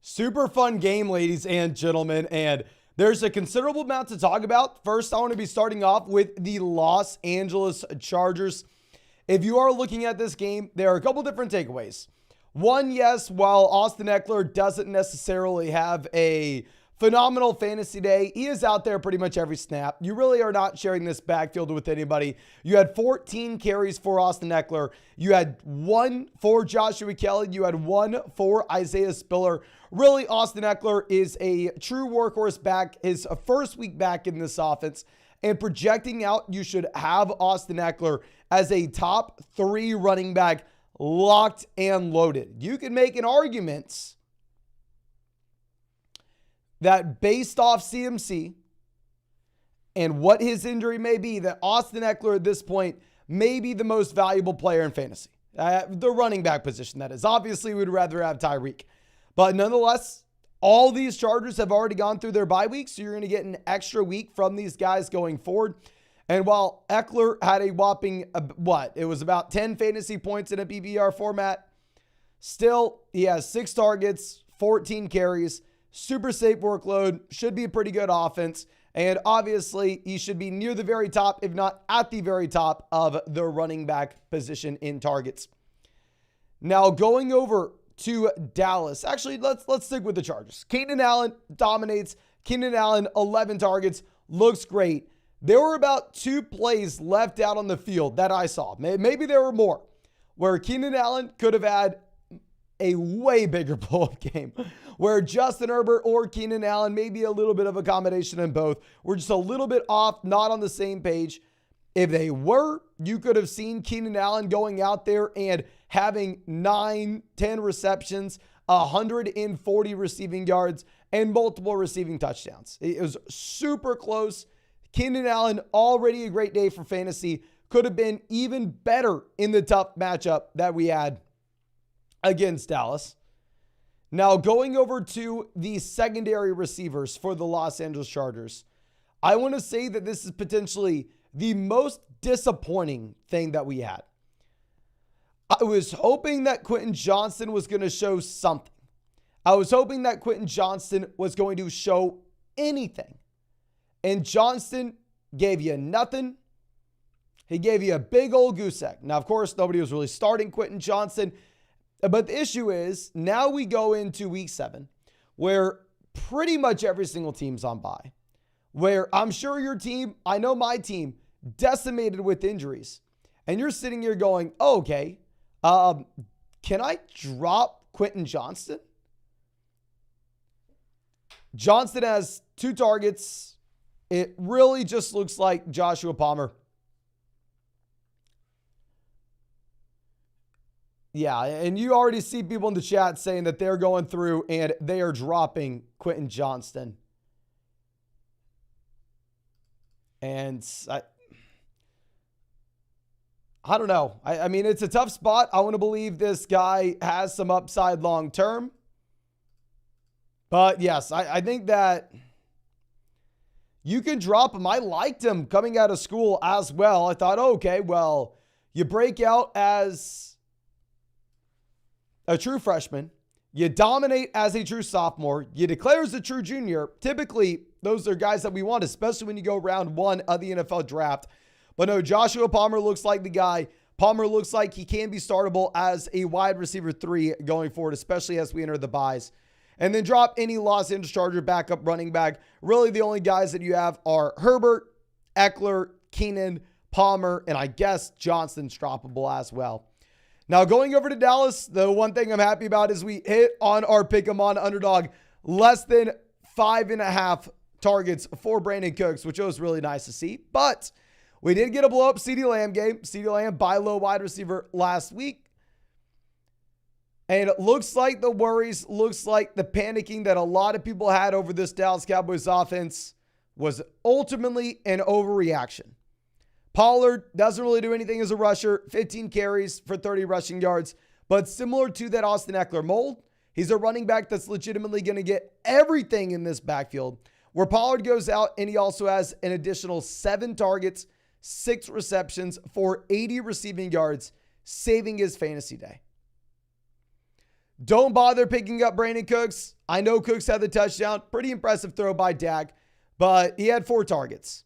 Super fun game, ladies and gentlemen, and there's a considerable amount to talk about. First, I want to be starting off with the Los Angeles Chargers. If you are looking at this game, there are a couple different takeaways. One, yes, while Austin Ekeler doesn't necessarily have a phenomenal fantasy day, he is out there pretty much every snap. You really are not sharing this backfield with anybody. You had 14 carries for Austin Ekeler. You had 1 for Joshua Kelly. You had 1 for Isaiah Spiller. Really, Austin Ekeler is a true workhorse back, his first week back in this offense. And projecting out, you should have Austin Ekeler as a top 3 running back, locked and loaded. You can make an argument that based off CMC and what his injury may be, that Austin Ekeler at this point may be the most valuable player in fantasy. The running back position, that is. Obviously, we'd rather have Tyreek. But nonetheless, all these Chargers have already gone through their bye week, so you're going to get an extra week from these guys going forward. And while Ekeler had a whopping, it was about 10 fantasy points in a PPR format, still, he has 6 targets, 14 carries, super safe workload, should be a pretty good offense. And obviously, he should be near the very top, if not at the very top of the running back position in targets. Now, going over to Dallas. Actually, let's stick with the Chargers. Keenan Allen dominates. Keenan Allen, 11 targets, looks great. There were about 2 plays left out on the field that I saw. Maybe there were more, where Keenan Allen could have had a way bigger blow-up game, where Justin Herbert or Keenan Allen, maybe a little bit of a combination in both, were just a little bit off, not on the same page. If they were, you could have seen Keenan Allen going out there and having 9, 10 receptions, 140 receiving yards, and multiple receiving touchdowns. It was super close. Keenan Allen, already a great day for fantasy, could have been even better in the tough matchup that we had against Dallas. Now, going over to the secondary receivers for the Los Angeles Chargers, I want to say that this is potentially the most disappointing thing that we had. I was hoping that Quentin Johnston was going to show something. I was hoping that Quentin Johnston was going to show anything. And Johnston gave you nothing. He gave you a big old goose egg. Now, of course, nobody was really starting Quentin Johnston. But the issue is, now we go into week 7, where pretty much every single team's on bye. Where I'm sure your team, I know my team, decimated with injuries. And you're sitting here going, oh, okay, can I drop Quentin Johnston? Johnston has 2 targets. It really just looks like Joshua Palmer. Yeah, and you already see people in the chat saying that they're going through and they are dropping Quentin Johnston. And I don't know. I mean, it's a tough spot. I want to believe this guy has some upside long term. But yes, I think that you can drop him. I liked him coming out of school as well. I thought, okay, well, you break out as a true freshman. You dominate as a true sophomore. You declare as a true junior. Typically, those are guys that we want, especially when you go round 1 of the NFL draft. But no, Joshua Palmer looks like the guy. Palmer looks like he can be startable as a wide receiver 3 going forward, especially as we enter the byes. And then drop any Los Angeles Charger backup running back. Really, the only guys that you have are Herbert, Ekeler, Keenan, Palmer, and I guess Johnston's droppable as well. Now, going over to Dallas, the one thing I'm happy about is we hit on our pick 'em on Underdog. Less than 5.5 targets for Brandon Cooks, which was really nice to see. But we did get a blow-up CeeDee Lamb game. CeeDee Lamb, buy low wide receiver last week. And it looks like the worries, looks like the panicking that a lot of people had over this Dallas Cowboys offense was ultimately an overreaction. Pollard doesn't really do anything as a rusher, 15 carries for 30 rushing yards, but similar to that Austin Ekeler mold, he's a running back that's legitimately going to get everything in this backfield, where Pollard goes out and he also has an additional 7 targets, 6 receptions for 80 receiving yards, saving his fantasy day. Don't bother picking up Brandon Cooks. I know Cooks had the touchdown. Pretty impressive throw by Dak, but he had 4 targets.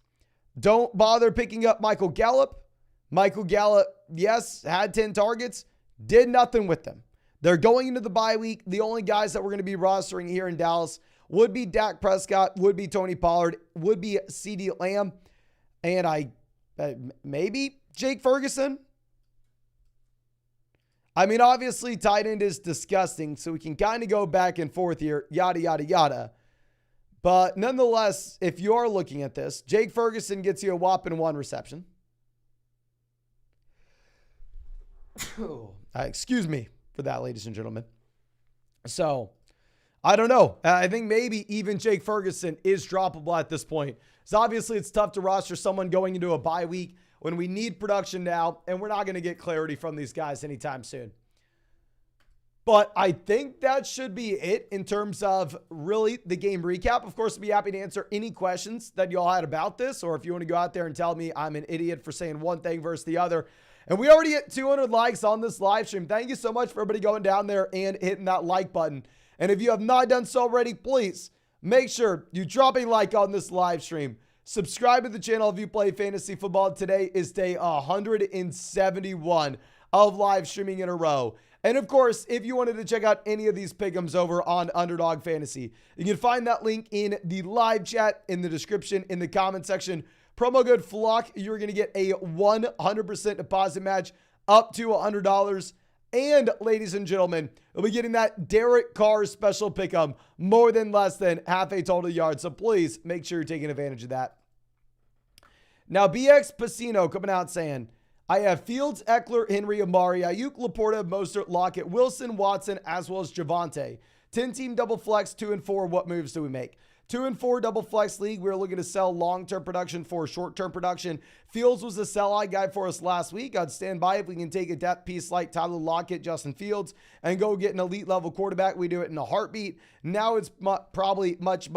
Don't bother picking up Michael Gallup. Michael Gallup, yes, had 10 targets, did nothing with them. They're going into the bye week. The only guys that we're going to be rostering here in Dallas would be Dak Prescott, would be Tony Pollard, would be CeeDee Lamb, and maybe Jake Ferguson. I mean, obviously, tight end is disgusting, so we can kind of go back and forth here, yada, yada, yada. But nonetheless, if you are looking at this, Jake Ferguson gets you a whopping 1 reception. Excuse me for that, ladies and gentlemen. So, I don't know. I think maybe even Jake Ferguson is droppable at this point. So obviously, it's tough to roster someone going into a bye week when we need production now, and we're not going to get clarity from these guys anytime soon. But I think that should be it in terms of really the game recap. Of course, I'd be happy to answer any questions that y'all had about this, or if you want to go out there and tell me I'm an idiot for saying one thing versus the other. And we already hit 200 likes on this live stream. Thank you so much for everybody going down there and hitting that like button. And if you have not done so already, please make sure you drop a like on this live stream. Subscribe to the channel if you play fantasy football. Today is day 171 of live streaming in a row. And of course, if you wanted to check out any of these pick'ems over on Underdog Fantasy, you can find that link in the live chat, in the description, in the comment section. Promo code FLOCK, you're going to get a 100% deposit match up to $100. And ladies and gentlemen, we'll be getting that Derek Carr special pick'em, more than less than half a total yard. So please make sure you're taking advantage of that. Now, BX Pacino coming out saying, I have Fields, Eckler, Henry, Amari, Ayuk, Laporta, Mostert, Lockett, Wilson, Watson, as well as Javonte. 10-team double flex, 2 and 4. What moves do we make? 2 and 4 double flex league. We're looking to sell long-term production for short-term production. Fields was a sell-high guy for us last week. I'd stand by if we can take a depth piece like Tyler Lockett, Justin Fields, and go get an elite-level quarterback. We do it in a heartbeat. Now it's probably much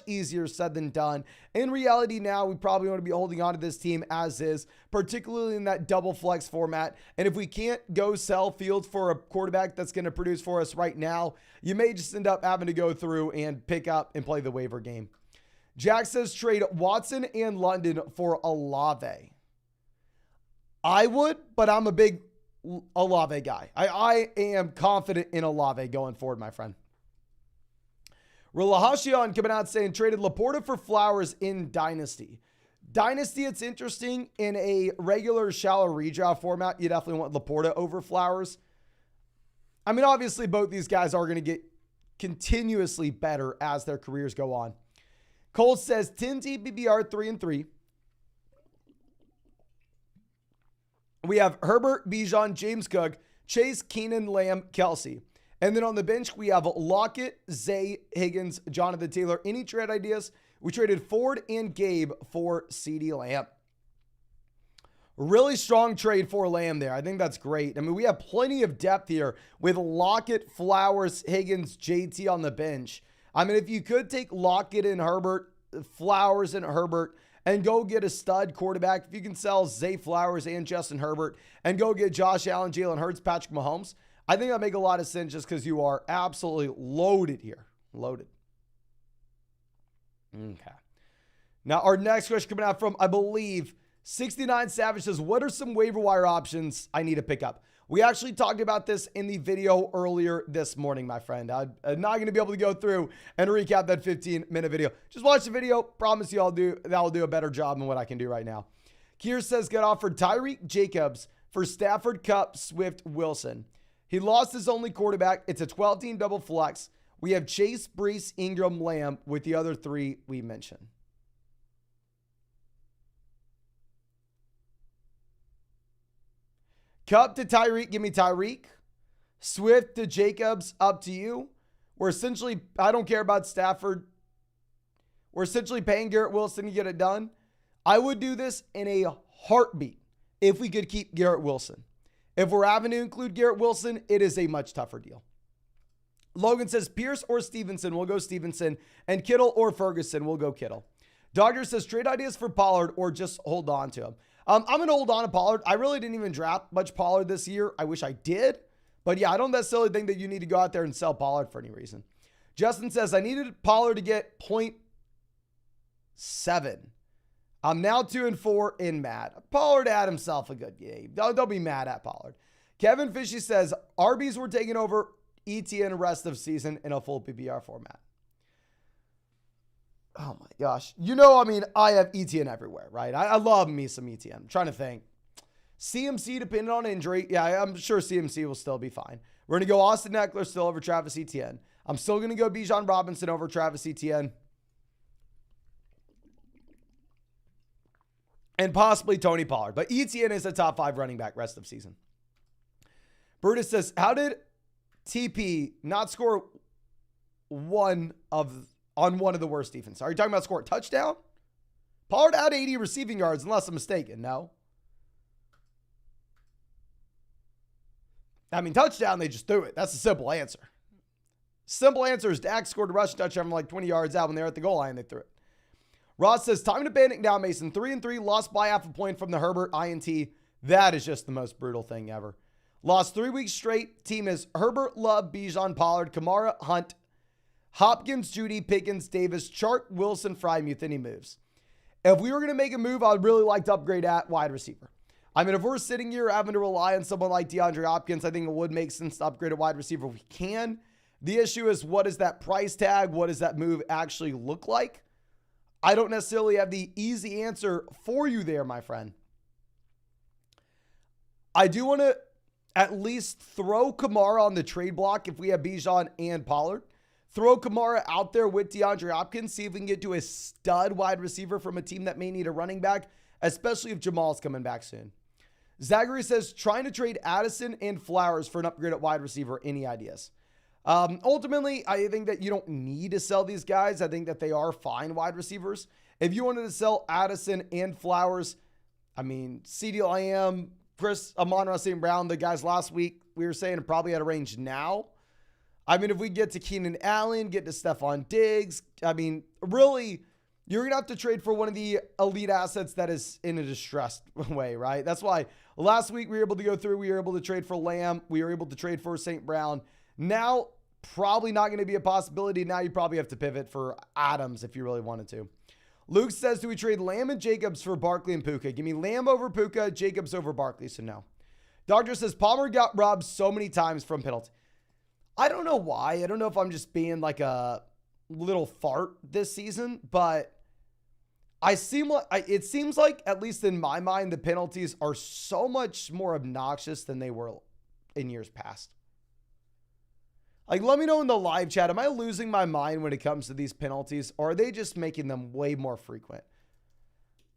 easier said than done. In reality now, we probably want to be holding on to this team as is, particularly in that double flex format. And if we can't go sell Fields for a quarterback that's going to produce for us right now, you may just end up having to go through and pick up and play the waiver game. Jack says trade Watson and London for Olave. I would, but I'm a big Olave guy. I am confident in Olave going forward, my friend. Relahashian coming out saying traded Laporta for Flowers in Dynasty. Dynasty, it's interesting. In a regular shallow redraft format, you definitely want Laporta over Flowers. I mean, obviously, both these guys are going to get continuously better as their careers go on. Cole says 10 TPBR 3 and 3. We have Herbert, Bijan, James Cook, Chase, Keenan, Lamb, Kelsey. And then on the bench, we have Lockett, Zay, Higgins, Jonathan Taylor. Any trade ideas? We traded Ford and Gabe for CeeDee Lamb. Really strong trade for Lamb there. I think that's great. I mean, we have plenty of depth here with Lockett, Flowers, Higgins, JT on the bench. I mean, if you could take Lockett and Herbert, Flowers and Herbert, and go get a stud quarterback, if you can sell Zay Flowers and Justin Herbert, and go get Josh Allen, Jalen Hurts, Patrick Mahomes, I think that make a lot of sense just because you are absolutely loaded here. Loaded. Okay. Now, our next question coming out from, I believe, 69 Savage says, what are some waiver wire options I need to pick up? We actually talked about this in the video earlier this morning, my friend. I'm not going to be able to go through and recap that 15-minute video. Just watch the video. Promise you I'll do a better job than what I can do right now. Kier says, get offered Tyreek Jacobs for Stafford, Kupp, Swift, Wilson. He lost his only quarterback. It's a 12-team double flex. We have Chase, Brees, Ingram, Lamb with the other 3 we mentioned. Kupp to Tyreek, give me Tyreek. Swift to Jacobs, up to you. I don't care about Stafford. We're essentially paying Garrett Wilson to get it done. I would do this in a heartbeat if we could keep Garrett Wilson. If we're having to include Garrett Wilson, it is a much tougher deal. Logan says Pierce or Stevenson, we'll go Stevenson. And Kittle or Ferguson, we'll go Kittle. Dodger says trade ideas for Pollard or just hold on to him. I'm going to hold on to Pollard. I really didn't even draft much Pollard this year. I wish I did, But yeah, I don't necessarily think that you need to go out there and sell Pollard for any reason. Justin says, I needed Pollard to get 0.7. I'm now 2-4 in mad. Pollard had himself a good game. Don't be mad at Pollard. Kevin Fishy says, Arby's were taking over ETN rest of season in a full PPR format. Oh my gosh. I have ETN everywhere, right? I love me some ETN. I'm trying to think. CMC depending on injury. Yeah, I'm sure CMC will still be fine. We're going to go Austin Eckler still over Travis Etienne. I'm still going to go Bijan Robinson over Travis Etienne. And possibly Tony Pollard. But Etienne is a top 5 running back rest of season. Brutus says, how did TP not score on one of the worst defenses? Are you talking about score a touchdown? Pollard had 80 receiving yards, unless I'm mistaken. No. Touchdown, they just threw it. That's a simple answer. Simple answer is Dak scored a rushing touchdown from like 20 yards out when they were at the goal line. They threw it. Ross says, time to panic now, Mason. 3-3, lost by half a point from the Herbert INT. That is just the most brutal thing ever. Lost 3 weeks straight. Team is Herbert, Love, Bijan, Pollard, Kamara, Hunt, Hopkins, Judy, Pickens, Davis, Chark, Wilson, Freiermuth, any moves. If we were going to make a move, I'd really like to upgrade at wide receiver. If we're sitting here having to rely on someone like DeAndre Hopkins, I think it would make sense to upgrade a wide receiver if we can. The issue is, what is that price tag? What does that move actually look like? I don't necessarily have the easy answer for you there, my friend. I do want to at least throw Kamara on the trade block if we have Bijan and Pollard. Throw Kamara out there with DeAndre Hopkins. See if we can get to a stud wide receiver from a team that may need a running back, especially if Jamal's coming back soon. Zachary says, trying to trade Addison and Flowers for an upgrade at wide receiver. Any ideas? Ultimately, I think that you don't need to sell these guys. I think that they are fine wide receivers. If you wanted to sell Addison and Flowers, CeeDee Lamb, Amon-Ra St. Brown, the guys last week, we were saying are probably at a range now. If we get to Keenan Allen, get to Stephon Diggs, really, you're going to have to trade for one of the elite assets that is in a distressed way, right? That's why last week we were able to go through, we were able to trade for Lamb, we were able to trade for St. Brown. Now, probably not going to be a possibility. Now you probably have to pivot for Adams if you really wanted to. Luke says, do we trade Lamb and Jacobs for Barkley and Puka? Give me Lamb over Puka, Jacobs over Barkley, so no. Doctor says, Palmer got robbed so many times from penalty. I don't know why. I don't know if I'm just being like a little fart this season, but it seems like, at least in my mind, the penalties are so much more obnoxious than they were in years past. Let me know in the live chat, am I losing my mind when it comes to these penalties, or are they just making them way more frequent?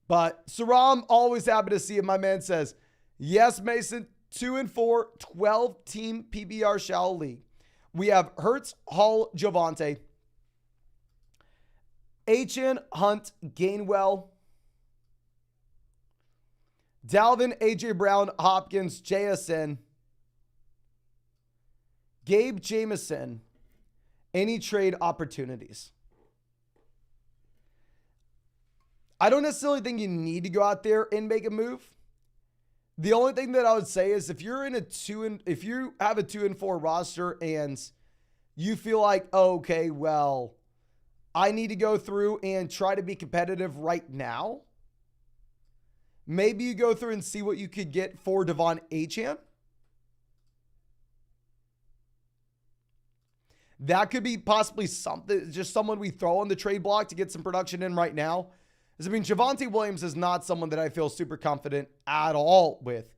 But Saram, always happy to see it. My man says, yes, Mason, 2-4, 12-team PBR shallow league. We have Hurts, Hall, Javonte, HN, Hunt, Gainwell, Dalvin, AJ Brown, Hopkins, JSN, Gabe Jameson, any trade opportunities. I don't necessarily think you need to go out there and make a move. The only thing that I would say is if you have a 2-4 roster and you feel like, oh, okay, well, I need to go through and try to be competitive right now. Maybe you go through and see what you could get for Devon Achane. That could be possibly something, just someone we throw on the trade block to get some production in right now. Javonte Williams is not someone that I feel super confident at all with,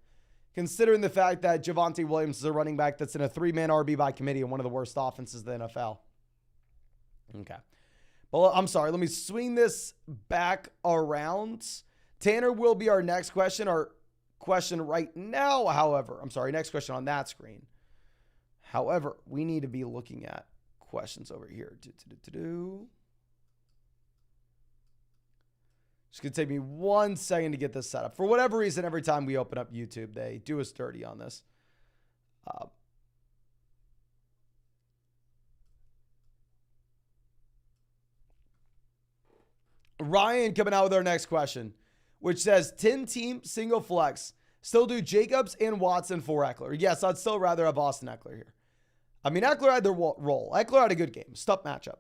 considering the fact that Javonte Williams is a running back that's in a 3-man RB by committee and one of the worst offenses in the NFL. Okay. Well, I'm sorry. Let me swing this back around. Tanner will be our next question. Our question right now, however, next question on that screen. However, we need to be looking at questions over here. It's going to take me 1 second to get this set up. For whatever reason, every time we open up YouTube, they do us dirty on this. Ryan coming out with our next question, which says 10-team single flex, Still do Jacobs and Watson for Eckler. Yes, I'd still rather have Austin Eckler here. I mean, Eckler had their role. Eckler had a good game. Tough matchup.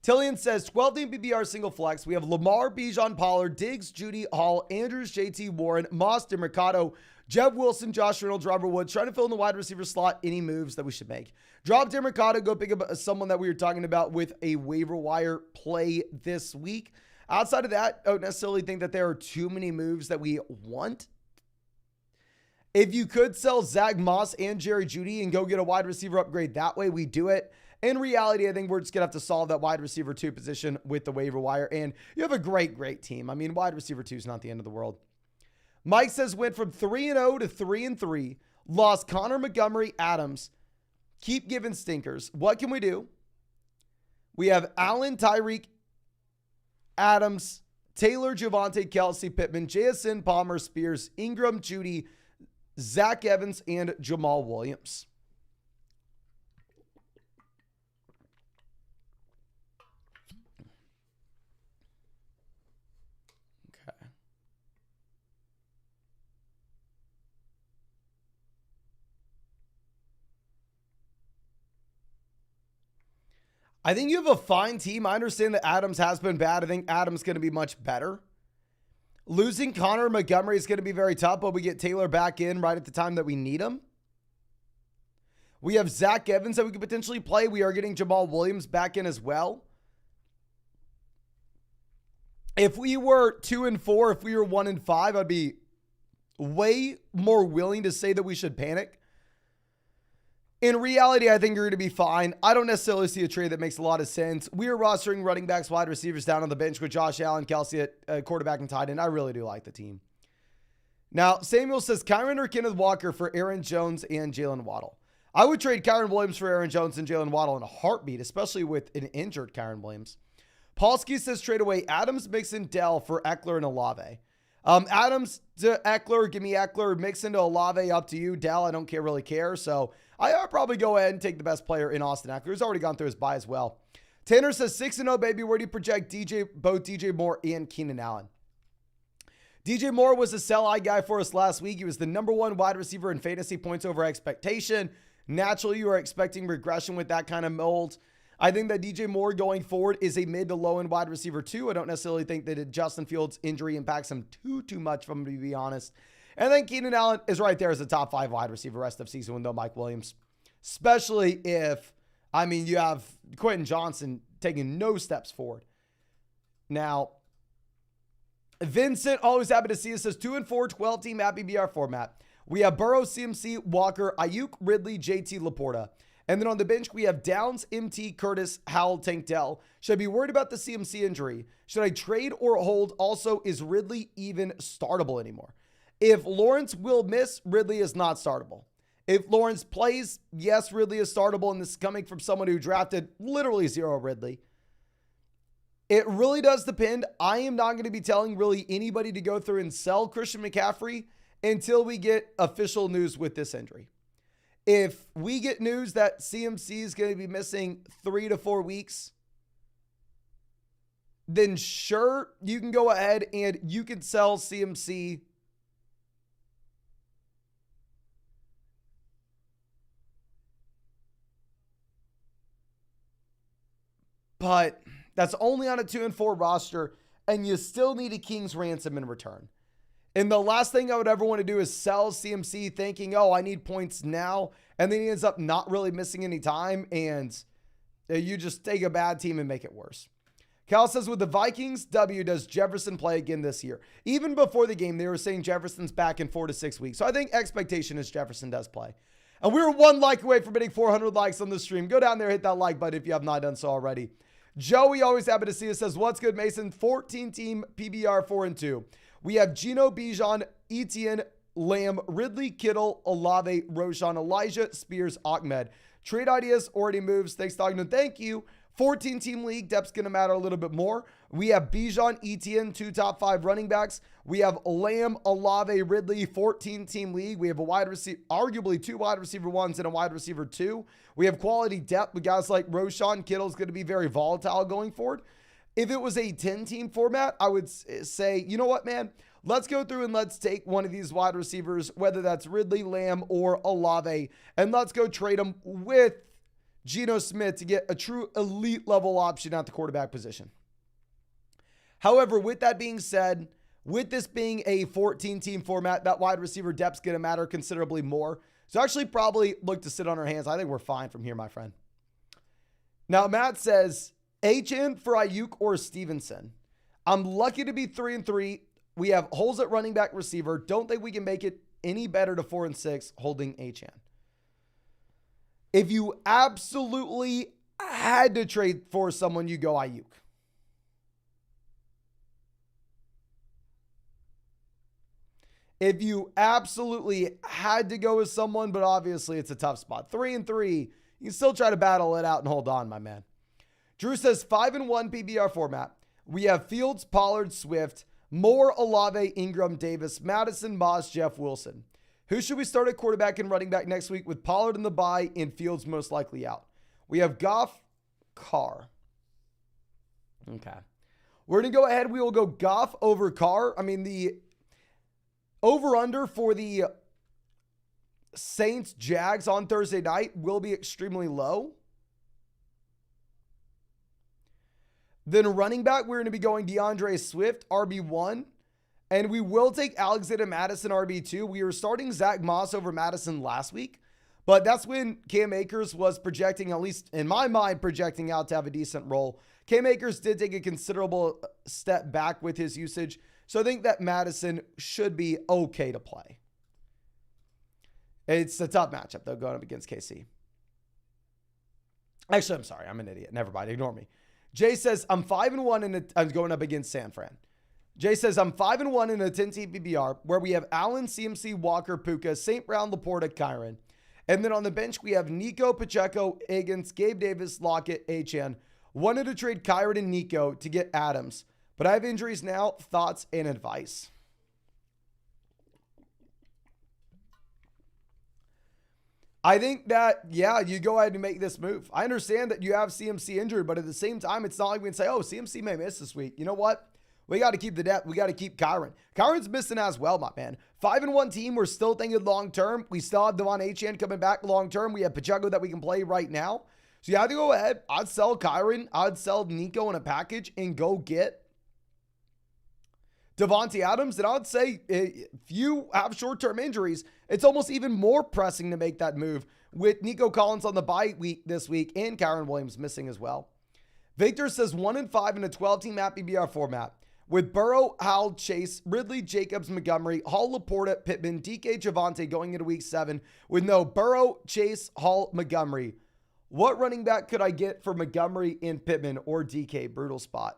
Tillian says 12-team PPR single flex. We have Lamar, Bijan, Pollard, Diggs, Judy, Hall, Andrews, JT, Warren, Moss, DeMercado, Jeb Wilson, Josh Reynolds, Robert Woods. Trying to fill in the wide receiver slot. Any moves that we should make? Drop DeMercado. Go pick up someone that we were talking about with a waiver wire play this week. Outside of that, I don't necessarily think that there are too many moves that we want. If you could sell Zach Moss and Jerry Jeudy and go get a wide receiver upgrade that way, we do it. In reality, I think we're just going to have to solve that wide receiver 2 position with the waiver wire. And you have a great team. I mean, wide receiver 2 is not the end of the world. Mike says went from 3-0 to 3-3. Lost Connor, Montgomery, Adams. Keep giving stinkers. What can we do? We have Allen, Tyreek, Adams, Taylor, Javonte, Kelsey, Pittman, JSN, Palmer, Spears, Ingram, Jeudy, Zach Evans, and Jamal Williams. Okay. I think you have a fine team. I understand that Adams has been bad. I think Adams is going to be much better. Losing Connor Montgomery is going to be very tough, but we get Taylor back in right at the time that we need him. We have Zach Evans that we could potentially play. We are getting Jamal Williams back in as well. If we were 2-4, if we were 1-5, I'd be way more willing to say that we should panic. In reality, I think you're going to be fine. I don't necessarily see a trade that makes a lot of sense. We are rostering running backs, wide receivers down on the bench with Josh Allen, Kelsey at quarterback and tight end. I really do like the team. Now, Samuel says Kyron or Kenneth Walker for Aaron Jones and Jalen Waddle. I would trade Kyron Williams for Aaron Jones and Jalen Waddle in a heartbeat, especially with an injured Kyron Williams. Paulski says trade away Adams, Mixon, Dell for Eckler and Olave. Adams to Eckler, give me Eckler. Mixon to Olave, up to you. Dell, I don't really care. So I'll probably go ahead and take the best player in Austin Eckler. He's already gone through his bye as well. Tanner says 6-0, baby. Where do you project both DJ Moore and Keenan Allen? DJ Moore was a sell-high guy for us last week. He was the number 1 wide receiver in fantasy points over expectation. Naturally, you are expecting regression with that kind of mold. I think that DJ Moore going forward is a mid to low end wide receiver 2. I don't necessarily think that Justin Fields' injury impacts him too much, if I'm going to be honest. And then Keenan Allen is right there as a top 5 wide receiver rest of season window, Mike Williams. Especially if, you have Quentin Johnson taking no steps forward. Now, Vincent, always happy to see us, says 2-4, 12-team Happy BR format. We have Burrow, CMC, Walker, Ayuk, Ridley, JT, Laporta. And then on the bench, we have Downs, MT, Curtis, Howell, Tank Dell. Should I be worried about the CMC injury? Should I trade or hold? Also, is Ridley even startable anymore? If Lawrence will miss, Ridley is not startable. If Lawrence plays, yes, Ridley is startable, and this is coming from someone who drafted literally 0 Ridley. It really does depend. I am not going to be telling really anybody to go through and sell Christian McCaffrey until we get official news with this injury. If we get news that CMC is going to be missing 3 to 4 weeks, then sure, you can go ahead and you can sell CMC. But that's only on a 2-4 roster, and you still need a king's ransom in return. And the last thing I would ever want to do is sell CMC thinking, oh, I need points now. And then he ends up not really missing any time. And you just take a bad team and make it worse. Cal says, with the Vikings W, does Jefferson play again this year? Even before the game, they were saying Jefferson's back in 4 to 6 weeks. So I think expectation is Jefferson does play. And we were 1 like away from hitting 400 likes on the stream. Go down there, hit that like button if you have not done so already. Joey, always happy to see us, says, what's good, Mason? 14-team PBR 4-2. We have Geno, Bijan, Etienne, Lamb, Ridley, Kittle, Olave, Roshan, Elijah, Spears, Ahmed. Trade ideas, already moves. Thanks, Dogman. Thank you. 14-team league, depth's going to matter a little bit more. We have Bijan, Etienne, 2 top 5 running backs. We have Lamb, Olave, Ridley, 14-team league. We have a wide receiver, arguably 2 wide receiver 1s and a wide receiver 2. We have quality depth with guys like Roshan. Kittle's going to be very volatile going forward. If it was a 10-team format, I would say, you know what, man? Let's go through and let's take one of these wide receivers, whether that's Ridley, Lamb, or Olave, and let's go trade them with Geno Smith to get a true elite level option at the quarterback position. However, with that being said, with this being a 14-team format, that wide receiver depth's going to matter considerably more. So actually probably look to sit on our hands. I think we're fine from here, my friend. Now, Matt says, Achane for Ayuk or Stevenson. I'm lucky to be 3-3. We have holes at running back receiver. Don't think we can make it any better to 4-6 holding Achane. If you absolutely had to trade for someone, you go Ayuk. If you absolutely had to go with someone, but obviously it's a tough spot. 3-3, you can still try to battle it out and hold on, my man. Drew says 5-1 PBR format. We have Fields, Pollard, Swift, Moore, Olave, Ingram, Davis, Madison, Moss, Jeff Wilson. Who should we start at quarterback and running back next week with Pollard in the bye and Fields most likely out? We have Goff, Carr. Okay. We're going to go ahead. We will go Goff over Carr. I mean, the over-under for the Saints-Jags on Thursday night will be extremely low. Then running back, we're going to be going DeAndre Swift, RB1. And we will take Alexander Madison, RB2. We were starting Zach Moss over Madison last week. But that's when Cam Akers was projecting, at least in my mind, projecting out to have a decent role. Cam Akers did take a considerable step back with his usage. So I think that Madison should be okay to play. It's a tough matchup, though, going up against KC. Actually, I'm sorry. I'm an idiot. Never mind. Ignore me. Jay says, I'm 5-1 and I'm going up against San Fran. Jay says, I'm 5-1 in a 10-team PBR where we have Allen, CMC, Walker, Puka, St. Brown, Laporta, Kyron. And then on the bench, we have Nico, Pacheco, Higgins, Gabe Davis, Lockett, Achane. Wanted to trade Kyron and Nico to get Adams, but I have injuries now. Thoughts and advice. I think that, yeah, you go ahead and make this move. I understand that you have CMC injured, but at the same time, it's not like we can say, oh, CMC may miss this week. You know what? We got to keep the depth. We got to keep Kyron. Kyron's missing as well, my man. 5-1 team. We're still thinking long-term. We still have Devon Achane coming back long-term. We have Pacheco that we can play right now. So you have to go ahead. I'd sell Kyron. I'd sell Nico in a package and go get Devontae Adams. And I'd say if you have short-term injuries, it's almost even more pressing to make that move with Nico Collins on the bye week this week and Kyron Williams missing as well. Victor says 1-5 in a 12-team app PBR format with Burrow, Howell, Chase, Ridley, Jacobs, Montgomery, Hall, Laporta, Pittman, DK, Javonte going into week 7 with no Burrow, Chase, Hall, Montgomery. What running back could I get for Montgomery and Pittman or DK? Brutal spot.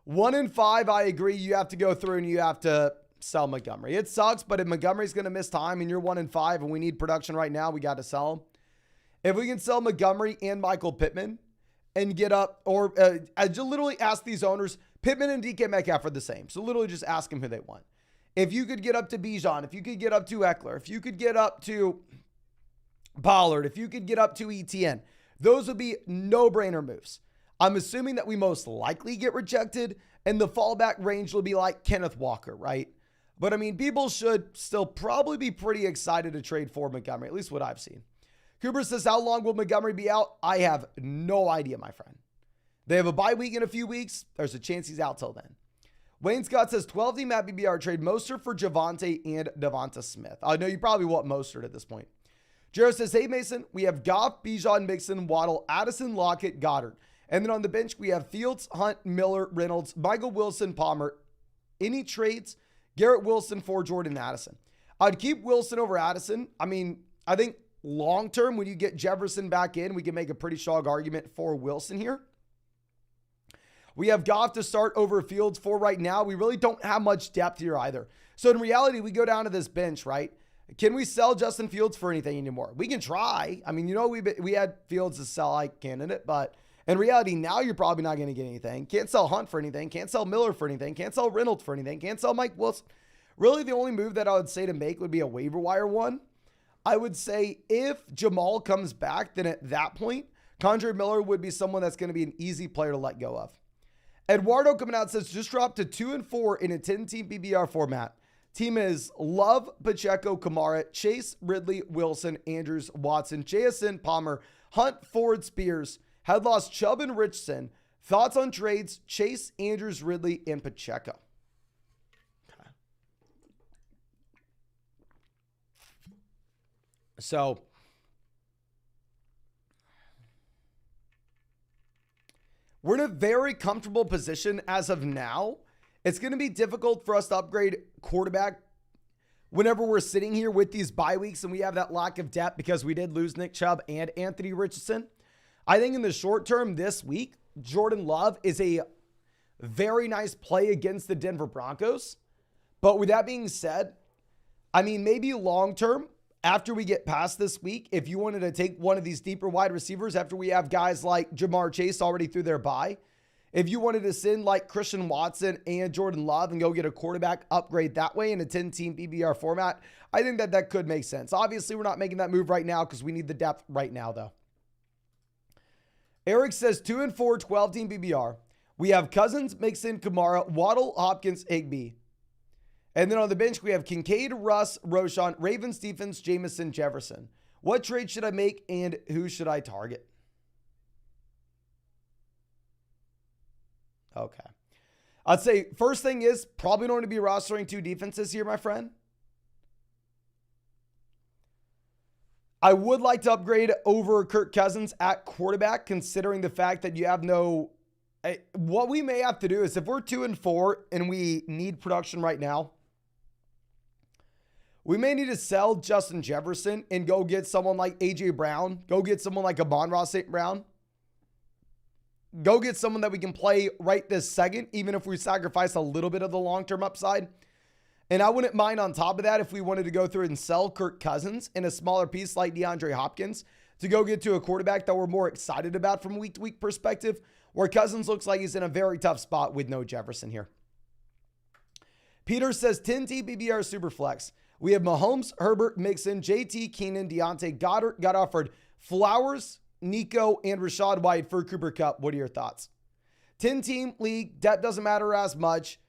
1-5, I agree. You have to go through and you have to sell Montgomery. It sucks, but if Montgomery's going to miss time and you're 1-5 and we need production right now, we got to sell him. If we can sell Montgomery and Michael Pittman and get up, or I just literally ask these owners, Pittman and DK Metcalf are the same. So literally just ask them who they want. If you could get up to Bijan, if you could get up to Eckler, if you could get up to Pollard, if you could get up to ETN, those would be no-brainer moves. I'm assuming that we most likely get rejected, and the fallback range will be like Kenneth Walker, right? But I mean, people should still probably be pretty excited to trade for Montgomery, at least what I've seen. Cooper says, how long will Montgomery be out? I have no idea, my friend. They have a bye week in a few weeks. There's a chance he's out till then. Wayne Scott says 12-team at BBR trade Mostert for Javonte and Devonta Smith. I know you probably want Mostert at this point. Jared says, hey, Mason, we have Goff, Bijan, Mixon, Waddle, Addison, Lockett, Goddard. And then on the bench, we have Fields, Hunt, Miller, Reynolds, Michael Wilson, Palmer. Any trades? Garrett Wilson for Jordan Addison. I'd keep Wilson over Addison. I mean, I think long-term, when you get Jefferson back in, we can make a pretty strong argument for Wilson here. We have Goff to start over Fields for right now. We really don't have much depth here either. So in reality, we go down to this bench, right? Can we sell Justin Fields for anything anymore? We can try. I mean, you know, we had Fields as sell-high candidate, but in reality, now you're probably not going to get anything. Can't sell Hunt for anything. Can't sell Miller for anything. Can't sell Reynolds for anything. Can't sell Mike Wilson. Really, the only move that I would say to make would be a waiver wire one. I would say if Jamal comes back, then at that point, Kondre Miller would be someone that's going to be an easy player to let go of. Eduardo coming out says just dropped to 2-4 in a 10-team PPR format. Team is Love, Pacheco, Kamara, Chase, Ridley, Wilson, Andrews, Watson, JSN, Palmer, Hunt, Ford, Spears. Had lost Chubb and Richardson. Thoughts on trades? Chase, Andrews, Ridley, and Pacheco. Okay. So, we're in a very comfortable position as of now. It's going to be difficult for us to upgrade quarterback whenever we're sitting here with these bye weeks and we have that lack of depth because we did lose Nick Chubb and Anthony Richardson. I think in the short term this week, Jordan Love is a very nice play against the Denver Broncos. But with that being said, I mean, maybe long term, after we get past this week, if you wanted to take one of these deeper wide receivers after we have guys like Jamar Chase already through their bye, if you wanted to send like Christian Watson and Jordan Love and go get a quarterback upgrade that way in a 10-team PPR format, I think that could make sense. Obviously, we're not making that move right now because we need the depth right now, though. Eric says 2-4, 12-team PPR. We have Cousins, Mixon, Kamara, Waddle, Hopkins, Higbee. And then on the bench, we have Kincaid, Russ, Roschon, Ravens, Stephens, Jameson, Jefferson. What trade should I make and who should I target? Okay. I'd say first thing is probably going to be rostering 2 defenses here, my friend. I would like to upgrade over Kirk Cousins at quarterback, considering the fact that you have no... What we may have to do is if we're 2-4 and we need production right now, we may need to sell Justin Jefferson and go get someone like A.J. Brown. Go get someone like Amon-Ra St. Brown. Go get someone that we can play right this second, even if we sacrifice a little bit of the long-term upside. And I wouldn't mind on top of that if we wanted to go through and sell Kirk Cousins in a smaller piece like DeAndre Hopkins to go get to a quarterback that we're more excited about from week-to-week perspective, where Cousins looks like he's in a very tough spot with no Jefferson here. Peter says 10-team PPR Superflex. We have Mahomes, Herbert, Mixon, JT, Keenan, Deontay, Goddard, got offered Flowers, Nico, and Rashad White for Cooper Kupp. What are your thoughts? 10-team league, depth doesn't matter as much.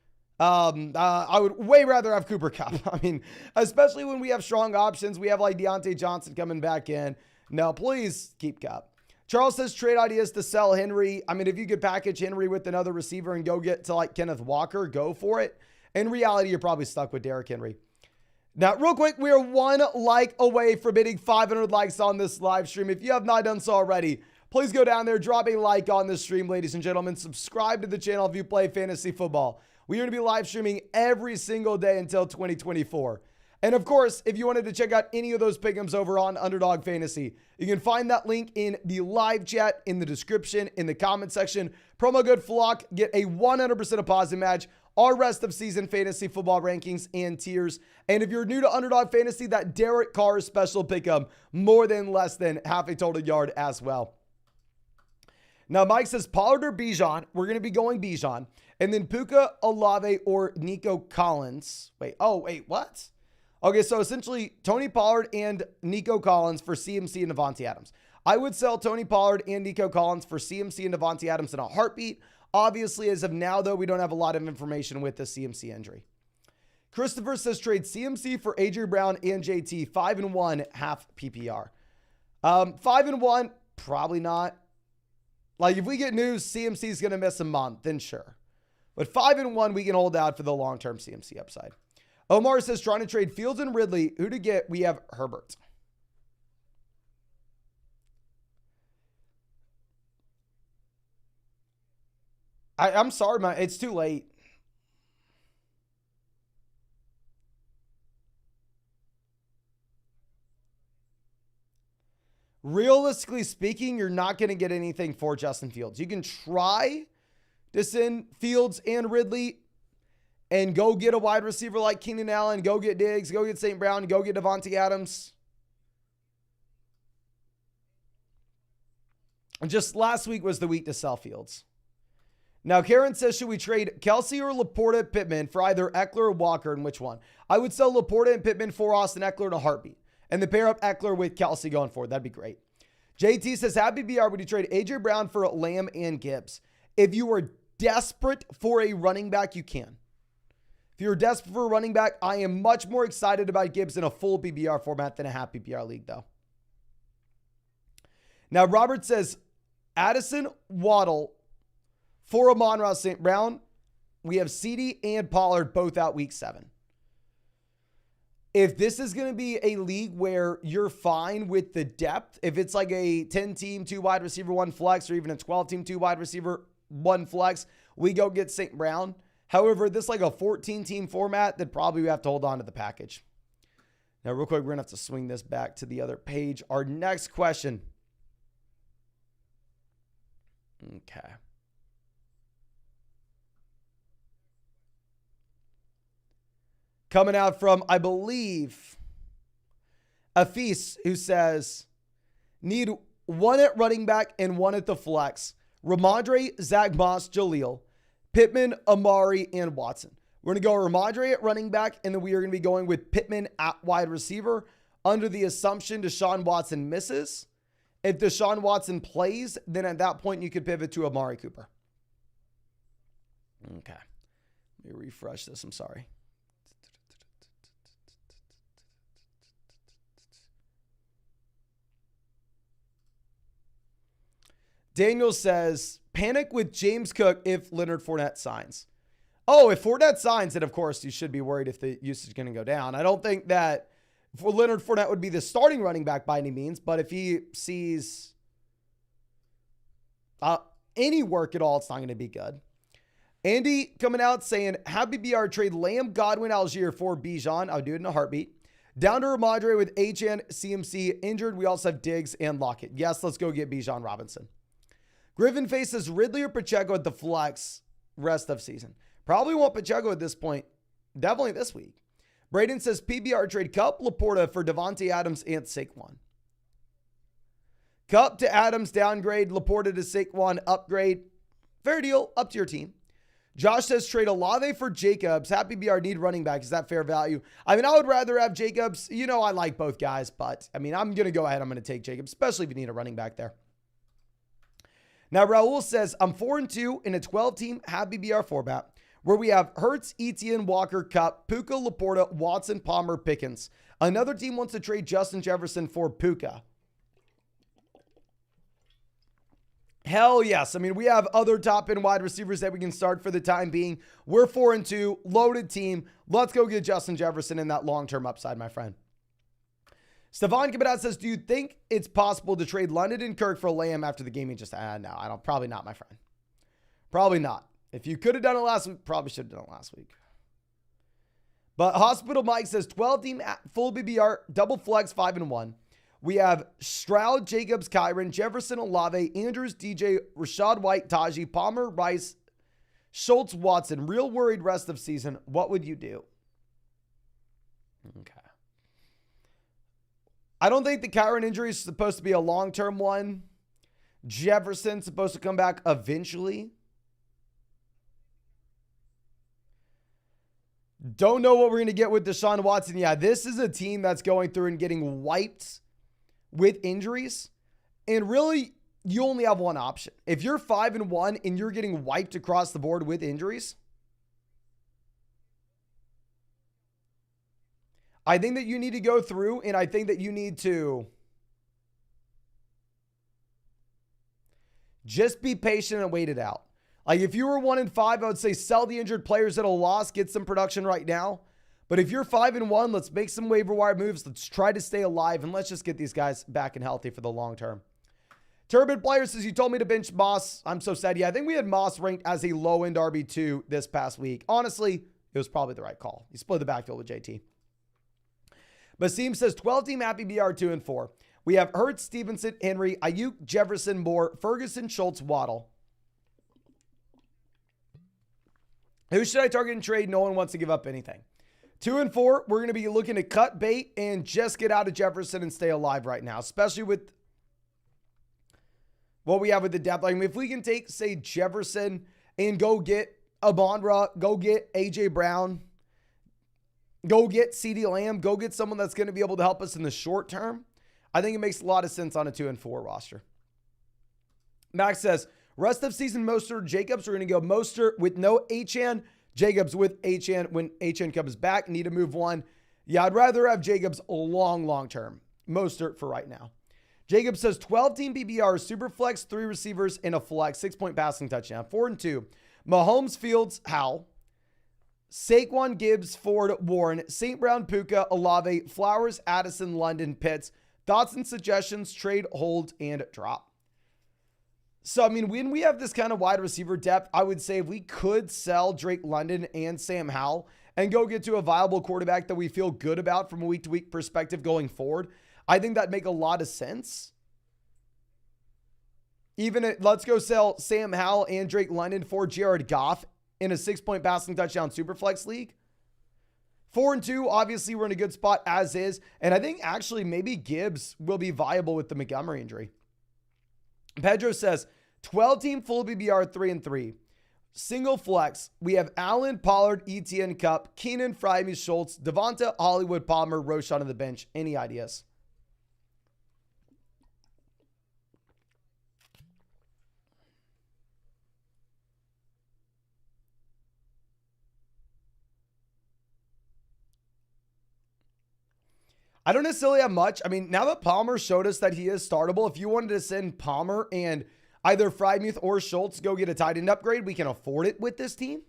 I would way rather have Cooper Kupp. I mean, especially when we have strong options. We have like Deontay Johnson coming back in. No, please keep Kupp. Charles says trade ideas to sell Henry. I mean, if you could package Henry with another receiver and go get to like Kenneth Walker, go for it. In reality, you're probably stuck with Derrick Henry. Now, real quick, we are 1 like away from hitting 500 likes on this live stream. If you have not done so already, please go down there, drop a like on this stream, ladies and gentlemen. Subscribe to the channel if you play fantasy football. We are going to be live streaming every single day until 2024. And of course, if you wanted to check out any of those pick'ems over on Underdog Fantasy, you can find that link in the live chat, in the description, in the comment section. Promo code FLOCK, get a 100% deposit match. Our rest of season fantasy football rankings and tiers. And if you're new to Underdog Fantasy, that Derek Carr special pick'em, more than less than half a total yard as well. Now, Mike says Pollard or Bijan. We're going to be going Bijan. And then Puka, Olave, or Nico Collins. Wait, what? Okay, so essentially Tony Pollard and Nico Collins for CMC and Devontae Adams. I would sell Tony Pollard and Nico Collins for CMC and Devontae Adams in a heartbeat. Obviously, as of now, though, we don't have a lot of information with the CMC injury. Christopher says trade CMC for A.J. Brown and JT, 5-1, half PPR. 5-1, probably not. Like, if we get news CMC is going to miss a month, then sure. But 5-1, we can hold out for the long-term CMC upside. Omar says trying to trade Fields and Ridley. Who to get? We have Herbert. I'm sorry, man. It's too late. Realistically speaking, you're not going to get anything for Justin Fields. You can try to send Fields and Ridley and go get a wide receiver like Keenan Allen, go get Diggs, go get St. Brown, go get Devontae Adams. And just last week was the week to sell Fields. Now, Karen says, should we trade Kelsey or Laporta Pittman for either Eckler or Walker, and which one? I would sell Laporta and Pittman for Austin Eckler in a heartbeat. And then pair up Eckler with Kelsey going forward. That'd be great. JT says, happy BR, would you trade A.J. Brown for Lamb and Gibbs? If you were desperate for a running back, you can. If you're desperate for a running back, I am much more excited about Gibbs in a full PPR format than a half PPR league, though. Now, Robert says, Addison, Waddle, for Amon-Ra St. Brown. We have CD and Pollard both out week 7. If this is going to be a league where you're fine with the depth, if it's like a 10-team, 2 wide receiver, 1 flex, or even a 12-team, 2 wide receiver, 1 flex, we go get St. Brown. However, this like a 14-team format, then probably we have to hold on to the package. Now, real quick, we're going to have to swing this back to the other page. Our next question. Okay. Coming out from, I believe, Afis, who says, need 1 at running back and 1 at the flex. Ramondre, Zach Moss, Jaleel, Pittman, Amari, and Watson. We're going to go Ramondre at running back, and then we are going to be going with Pittman at wide receiver under the assumption Deshaun Watson misses. If Deshaun Watson plays, then at that point you could pivot to Amari Cooper. Okay. Let me refresh this. I'm sorry. Daniel says, panic with James Cook if Leonard Fournette signs. Oh, if Fournette signs, then of course you should be worried if the usage is going to go down. I don't think that for Leonard Fournette would be the starting running back by any means, but if he sees any work at all, it's not going to be good. Andy coming out saying, happy BR trade Lamb, Godwin, Algier for Bijan. I'll do it in a heartbeat. Down to Ramondre with HN, CMC injured. We also have Diggs and Lockett. Yes, let's go get Bijan Robinson. Griffin faces Ridley or Pacheco at the flex rest of season. Probably want Pacheco at this point. Definitely this week. Braden says PBR trade Cup, Laporta for Devontae Adams and Saquon. Cup to Adams, downgrade. Laporta to Saquon, upgrade. Fair deal, up to your team. Josh says trade Olave for Jacobs. Happy BR need running back. Is that fair value? I mean, I would rather have Jacobs. You know, I like both guys, but I mean, I'm going to go ahead. I'm going to take Jacobs, especially if you need a running back there. Now, Raul says, I'm 4-2 in a 12-team Happy BR format where we have Hurts, Etienne, Walker, Cup, Puka, Laporta, Watson, Palmer, Pickens. Another team wants to trade Justin Jefferson for Puka. Hell yes. I mean, we have other top-end wide receivers that we can start for the time being. We're 4-2, loaded team. Let's go get Justin Jefferson in that long-term upside, my friend. Stefan Cabadat says, do you think it's possible to trade London and Kirk for Lamb after the game? He just, no, I don't. Probably not, my friend. Probably not. If you could have done it last week, probably should have done it last week. But Hospital Mike says 12-team full BBR, double flex, 5-1. We have Stroud, Jacobs, Kyron, Jefferson, Olave, Andrews, DJ, Rashad White, Tajee, Palmer, Rice, Schultz, Watson. Real worried rest of season. What would you do? Okay. I don't think the Kyron injury is supposed to be a long-term one. Jefferson's supposed to come back eventually. Don't know what we're going to get with Deshaun Watson. Yeah, this is a team that's going through and getting wiped with injuries. And really, you only have one option. If you're 5-1 and you're getting wiped across the board with injuries, I think that you need to go through, and I think that you need to just be patient and wait it out. Like if you were 1-5, I would say sell the injured players at a loss, get some production right now. But if you're 5-1, let's make some waiver wire moves. Let's try to stay alive, and let's just get these guys back and healthy for the long term. Turbid Player says, you told me to bench Moss. I'm so sad. Yeah, I think we had Moss ranked as a low-end RB2 this past week. Honestly, it was probably the right call. He split the backfield with JT. Basim says 12-team Happy BR 2-4. We have Hurts, Stevenson, Henry, Ayuk, Jefferson, Moore, Ferguson, Schultz, Waddle. Who should I target and trade? No one wants to give up anything. 2-4, we're going to be looking to cut bait and just get out of Jefferson and stay alive right now, especially with what we have with the depth. Like, if we can take, say, Jefferson and go get Amon-Ra, go get A.J. Brown, go get CeeDee Lamb, go get someone that's going to be able to help us in the short term, I think it makes a lot of sense on a 2-4 roster. Max says, Rest of season, Mostert, Jacobs. We're going to go Mostert with no Achane, Jacobs with Achane. When Achane comes back, need to move one. Yeah, I'd rather have Jacobs long term. Mostert for right now. Jacob says 12-team PPR, super flex, 3 receivers, and a flex, 6-point passing touchdown. 4-2. Mahomes, Fields, Howell. Saquon, Gibbs, Ford, Warren. St. Brown, Puka, Olave, Flowers, Addison, London, Pitts. Thoughts and suggestions, trade, hold, and drop. So, I mean, when we have this kind of wide receiver depth, I would say if we could sell Drake London and Sam Howell and go get to a viable quarterback that we feel good about from a week-to-week perspective going forward, I think that'd make a lot of sense. Let's go sell Sam Howell and Drake London for Jared Goff in a 6-point passing touchdown superflex league. 4-2, obviously we're in a good spot as is. And I think actually maybe Gibbs will be viable with the Montgomery injury. Pedro says 12-team full BBR 3-3. Single flex. We have Allen, Pollard, Etienne, Cup, Keenan, Freiermuth, Schultz, Devonta, Hollywood, Palmer, Roschon on the bench. Any ideas? I don't necessarily have much. I mean, now that Palmer showed us that he is startable, if you wanted to send Palmer and either Freiermuth or Schultz go get a tight end upgrade, we can afford it with this team.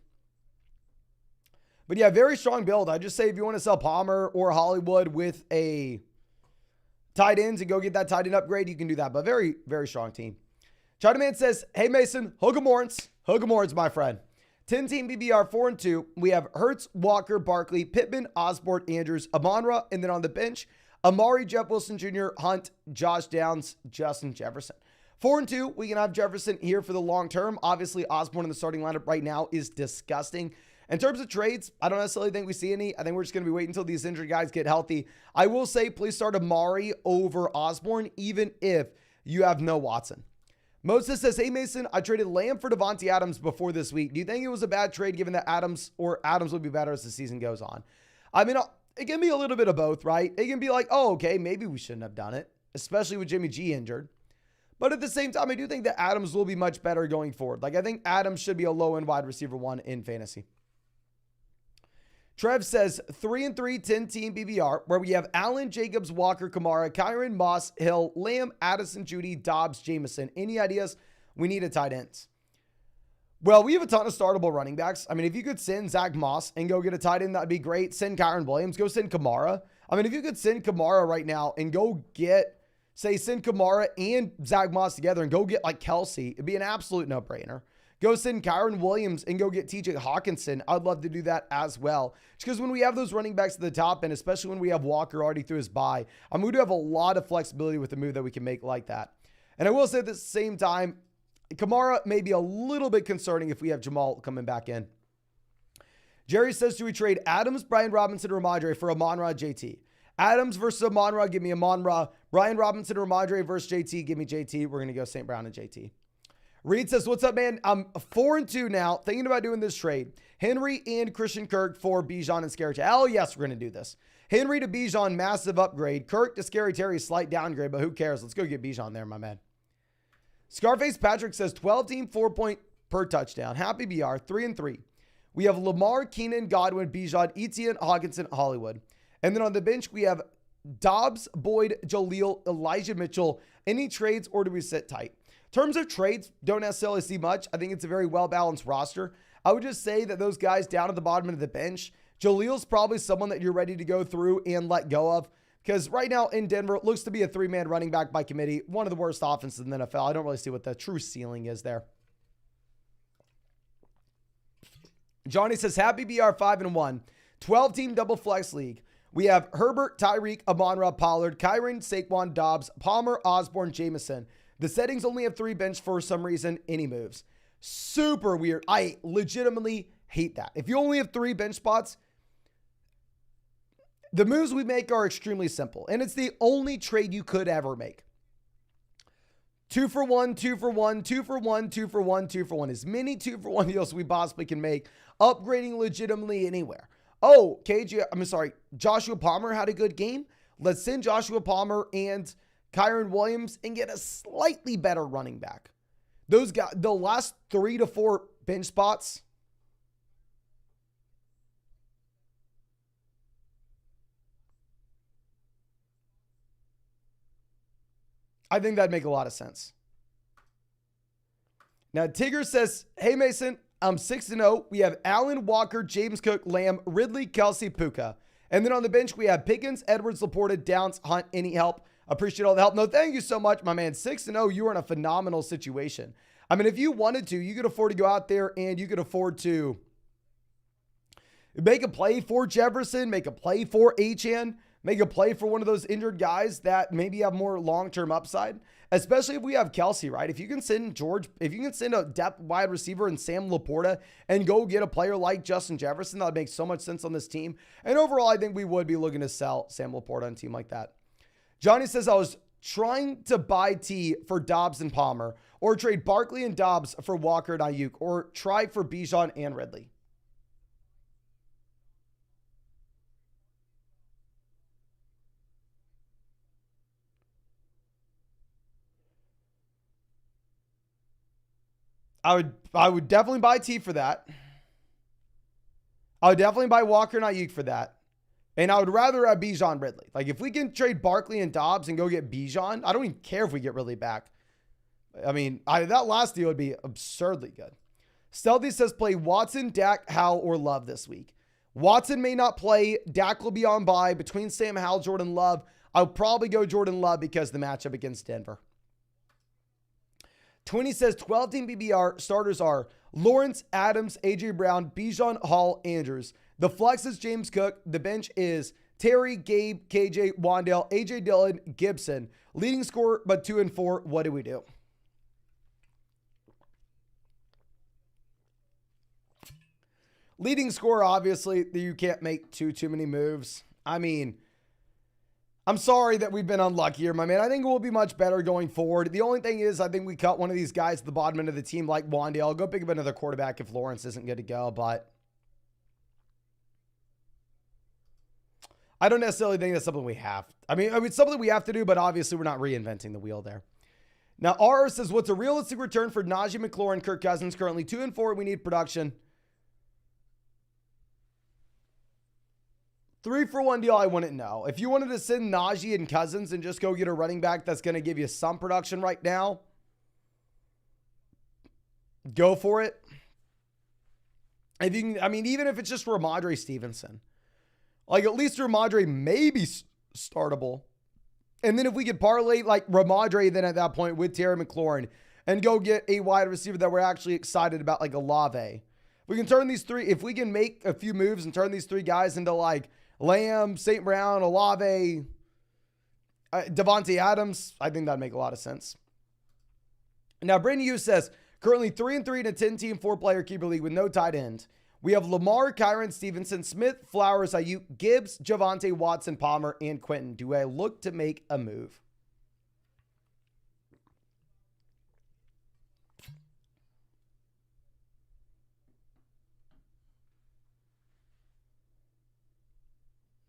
But yeah, very strong build. I just say if you want to sell Palmer or Hollywood with a tight end to go get that tight end upgrade, you can do that. But very, very strong team. Chinaman says, hey, Mason, Hogamorns. Hogamorns, my friend. 10-team BBR 4-2. We have Hurts, Walker, Barkley, Pittman, Osborne, Andrews, Amon-Ra, and then on the bench, Amari, Jeff Wilson Jr., Hunt, Josh Downs, Justin Jefferson. 4-2, we can have Jefferson here for the long term. Obviously, Osborne in the starting lineup right now is disgusting. In terms of trades, I don't necessarily think we see any. I think we're just going to be waiting until these injured guys get healthy. I will say, please start Amari over Osborne, even if you have no Watson. Moses says, hey, Mason, I traded Lamb for Devontae Adams before this week. Do you think it was a bad trade given that Adams will be better as the season goes on? I mean, it can be a little bit of both, right? It can be like, oh, okay, maybe we shouldn't have done it, especially with Jimmy G injured. But at the same time, I do think that Adams will be much better going forward. Like, I think Adams should be a low-end wide receiver 1 in fantasy. Trev says 3-3 10-team BBR, where we have Allen, Jacobs, Walker, Kamara, Kyron, Moss, Hill, Lamb, Addison, Judy, Dobbs, Jameson. Any ideas? We need a tight ends. Well, we have a ton of startable running backs. I mean, if you could send Zach Moss and go get a tight end, that'd be great. Send Kyron Williams. Go send Kamara. I mean, if you could send Kamara right now and go get, send Kamara and Zach Moss together and go get like Kelsey, it'd be an absolute no-brainer. Go send Kyron Williams and go get TJ Hawkinson. I'd love to do that as well. Just because when we have those running backs at the top, and especially when we have Walker already through his bye, we do have a lot of flexibility with the move that we can make like that. And I will say at the same time, Kamara may be a little bit concerning if we have Jamal coming back in. Jerry says, do we trade Adams, Brian Robinson, or Ramondre for Amon-Ra, JT? Adams versus Amon-Ra, give me Amon-Ra. Brian Robinson, Ramondre versus JT, give me JT. We're going to go St. Brown and JT. Reed says, what's up, man? I'm 4-2 now, thinking about doing this trade. Henry and Christian Kirk for Bijan and Scary Terry. Oh, yes, we're going to do this. Henry to Bijan, massive upgrade. Kirk to Scary Terry, slight downgrade, but who cares? Let's go get Bijan there, my man. Scarface Patrick says 12-team, 4-point per touchdown. Happy BR, 3-3. We have Lamar, Keenan, Godwin, Bijan, Etienne, Hawkinson, Hollywood. And then on the bench, we have Dobbs, Boyd, Jaleel, Elijah Mitchell. Any trades, or do we sit tight? In terms of trades, don't necessarily see much. I think it's a very well-balanced roster. I would just say that those guys down at the bottom of the bench, Jaleel's probably someone that you're ready to go through and let go of. Because right now in Denver, it looks to be a 3-man running back by committee. One of the worst offenses in the NFL. I don't really see what the true ceiling is there. Johnny says, happy BR 5-1. 12-team double flex league. We have Herbert, Tyreek, Amon-Ra, Pollard, Kyron, Saquon, Dobbs, Palmer, Osborne, Jameson. The settings only have 3 bench for some reason. Any moves? Super weird. I legitimately hate that. If you only have 3 bench spots, the moves we make are extremely simple. And it's the only trade you could ever make. 2 for 1, 2 for 1, 2 for 1, 2 for 1, 2 for 1. As many 2 for 1 deals we possibly can make, upgrading legitimately anywhere. Oh, Joshua Palmer had a good game. Let's send Joshua Palmer and Kyron Williams and get a slightly better running back. Those guys, the last 3 to 4 bench spots, I think that'd make a lot of sense. Now, Tigger says, hey, Mason, I'm 6-0. We have Allen, Walker, James Cook, Lamb, Ridley, Kelsey, Puka. And then on the bench, we have Pickens, Edwards, Laporta, Downs, Hunt. Any help? Appreciate all the help. No, thank you so much, my man. 6-0, you are in a phenomenal situation. I mean, if you wanted to, you could afford to go out there and you could afford to make a play for Jefferson, make a play for Achane, make a play for one of those injured guys that maybe have more long-term upside, especially if we have Kelsey, right? If you can send a depth wide receiver and Sam Laporta and go get a player like Justin Jefferson, that would make so much sense on this team. And overall, I think we would be looking to sell Sam Laporta on a team like that. Johnny says, I was trying to buy T for Dobbs and Palmer, or trade Barkley and Dobbs for Walker and Ayuk, or try for Bijan and Ridley. I would definitely buy T for that. I would definitely buy Walker and Ayuk for that. And I would rather have Bijan Ridley. Like, if we can trade Barkley and Dobbs and go get Bijan, I don't even care if we get Ridley back. I mean, that last deal would be absurdly good. Stealthy says play Watson, Dak, Howell, or Love this week. Watson may not play. Dak will be on bye. Between Sam Howell, Jordan Love, I'll probably go Jordan Love because the matchup against Denver. 20 says 12-team BBR starters are Lawrence, Adams, A.J. Brown, Bijan, Hall, Andrews. The flex is James Cook. The bench is Terry, Gabe, KJ, Wandale, A.J. Dillon, Gibson. Leading scorer, but 2 and 4. What do we do? Leading scorer, obviously, you can't make too many moves. I mean, I'm sorry that we've been unlucky here, my man. I think it will be much better going forward. The only thing is, I think we cut one of these guys at the bottom end of the team like Wandale. I'll go pick up another quarterback if Lawrence isn't good to go, but I don't necessarily think that's something we have. I mean, it's something we have to do, but obviously we're not reinventing the wheel there. Now, R says, what's a realistic return for Najee McLaurin, Kirk Cousins? Currently 2 and 4. We need production. 3-for-1 deal, I wouldn't know. If you wanted to send Najee and Cousins and just go get a running back that's going to give you some production right now, go for it. If you can, I mean, even if it's just Ramondre Stevenson, like at least Ramondre may be startable. And then if we could parlay like Ramondre then at that point with Terry McLaurin and go get a wide receiver that we're actually excited about, like Olave. We can turn these three, if we can make a few moves and turn these three guys into like Lamb, St. Brown, Olave, Devontae Adams, I think that'd make a lot of sense. Now, Brandon Hughes says, currently 3-3 in a 10-team, 4-player keeper league with no tight end. We have Lamar, Kyron Stevenson, Smith, Flowers, Ayuk, Gibbs, Javonte, Watson, Palmer, and Quentin. Do I look to make a move?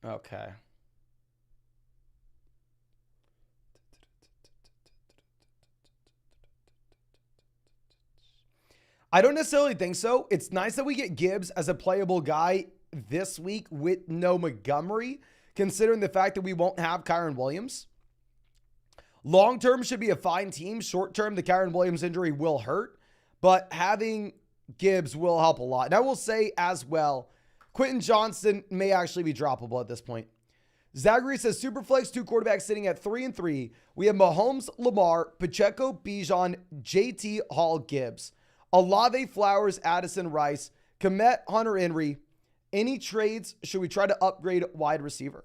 Okay. I don't necessarily think so. It's nice that we get Gibbs as a playable guy this week with no Montgomery, considering the fact that we won't have Kyron Williams. Long-term should be a fine team. Short-term, the Kyron Williams injury will hurt, but having Gibbs will help a lot. And I will say as well, Quentin Johnston may actually be droppable at this point. Zachary says, Superflex, 2 quarterbacks sitting at 3-3. We have Mahomes, Lamar, Pacheco, Bijan, JT, Hall, Gibbs. Olave, Flowers, Addison, Rice, Komet, Hunter Henry. Any trades? Should we try to upgrade wide receiver?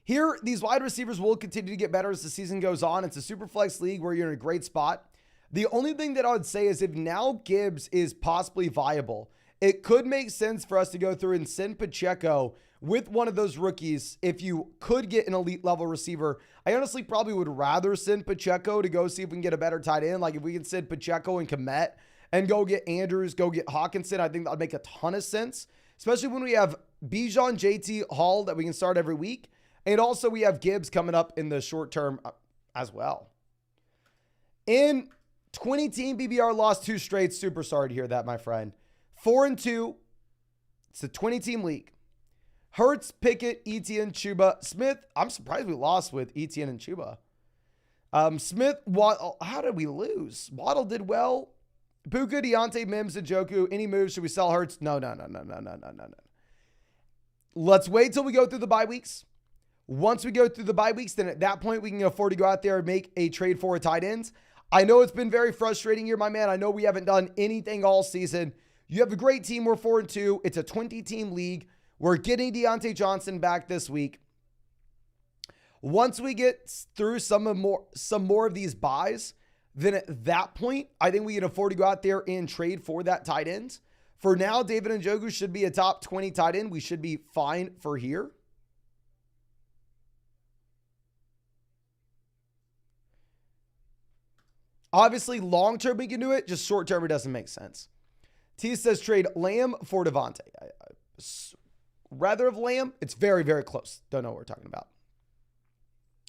Here, these wide receivers will continue to get better as the season goes on. It's a Superflex league where you're in a great spot. The only thing that I would say is if now Gibbs is possibly viable, it could make sense for us to go through and send Pacheco with one of those rookies if you could get an elite level receiver. I honestly probably would rather send Pacheco to go see if we can get a better tight end. Like if we can send Pacheco and Komet and go get Andrews, go get Hawkinson, I think that would make a ton of sense, especially when we have Bijan, JT, Hall that we can start every week. And also we have Gibbs coming up in the short term as well. In 20-team BBR lost 2 straight. Super sorry to hear that, my friend. 4-2. It's a 20-team league. Hurts, Pickett, Etienne, Chuba, Smith. I'm surprised we lost with Etienne and Chuba. Smith, Waddle. How did we lose? Waddle did well. Puka, Deontay, Mims, and Njoku. Any moves? Should we sell Hurts? No. Let's wait till we go through the bye weeks. Once we go through the bye weeks, then at that point, we can afford to go out there and make a trade for a tight end. I know it's been very frustrating here, my man. I know we haven't done anything all season. You have a great team. We're 4-2. It's a 20-team league. We're getting Deontay Johnson back this week. Once we get through some more of these buys, then at that point, I think we can afford to go out there and trade for that tight end. For now, David Njoku should be a top 20 tight end. We should be fine for here. Obviously, long-term we can do it. Just short-term, it doesn't make sense. T says trade Lamb for Devontae. Rather of Lamb, it's very, very close. Don't know what we're talking about.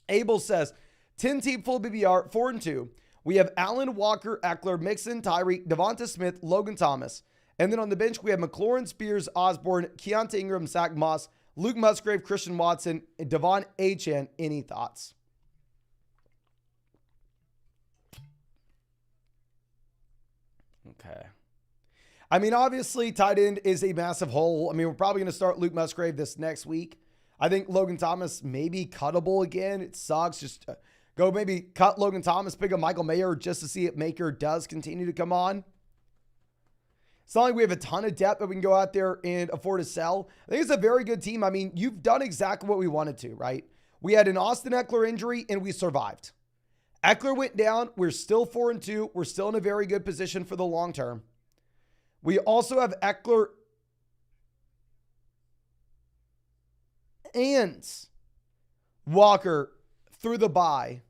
Abel says 10-team full BBR, 4-2. We have Allen, Walker, Eckler, Mixon, Tyreek, Devonta Smith, Logan Thomas. And then on the bench, we have McLaurin, Spears, Osborne, Keontae Ingram, Zach Moss, Luke Musgrave, Christian Watson, and Devon Achane. Any thoughts? Okay. I mean, obviously, tight end is a massive hole. I mean, we're probably going to start Luke Musgrave this next week. I think Logan Thomas may be cuttable again. It sucks. Just go maybe cut Logan Thomas, pick up Michael Mayer just to see if Maker does continue to come on. It's not like we have a ton of depth that we can go out there and afford to sell. I think it's a very good team. I mean, you've done exactly what we wanted to, right? We had an Austin Eckler injury and we survived. Eckler went down. We're still 4-2. We're still in a very good position for the long term. We also have Eckler and Walker through the bye.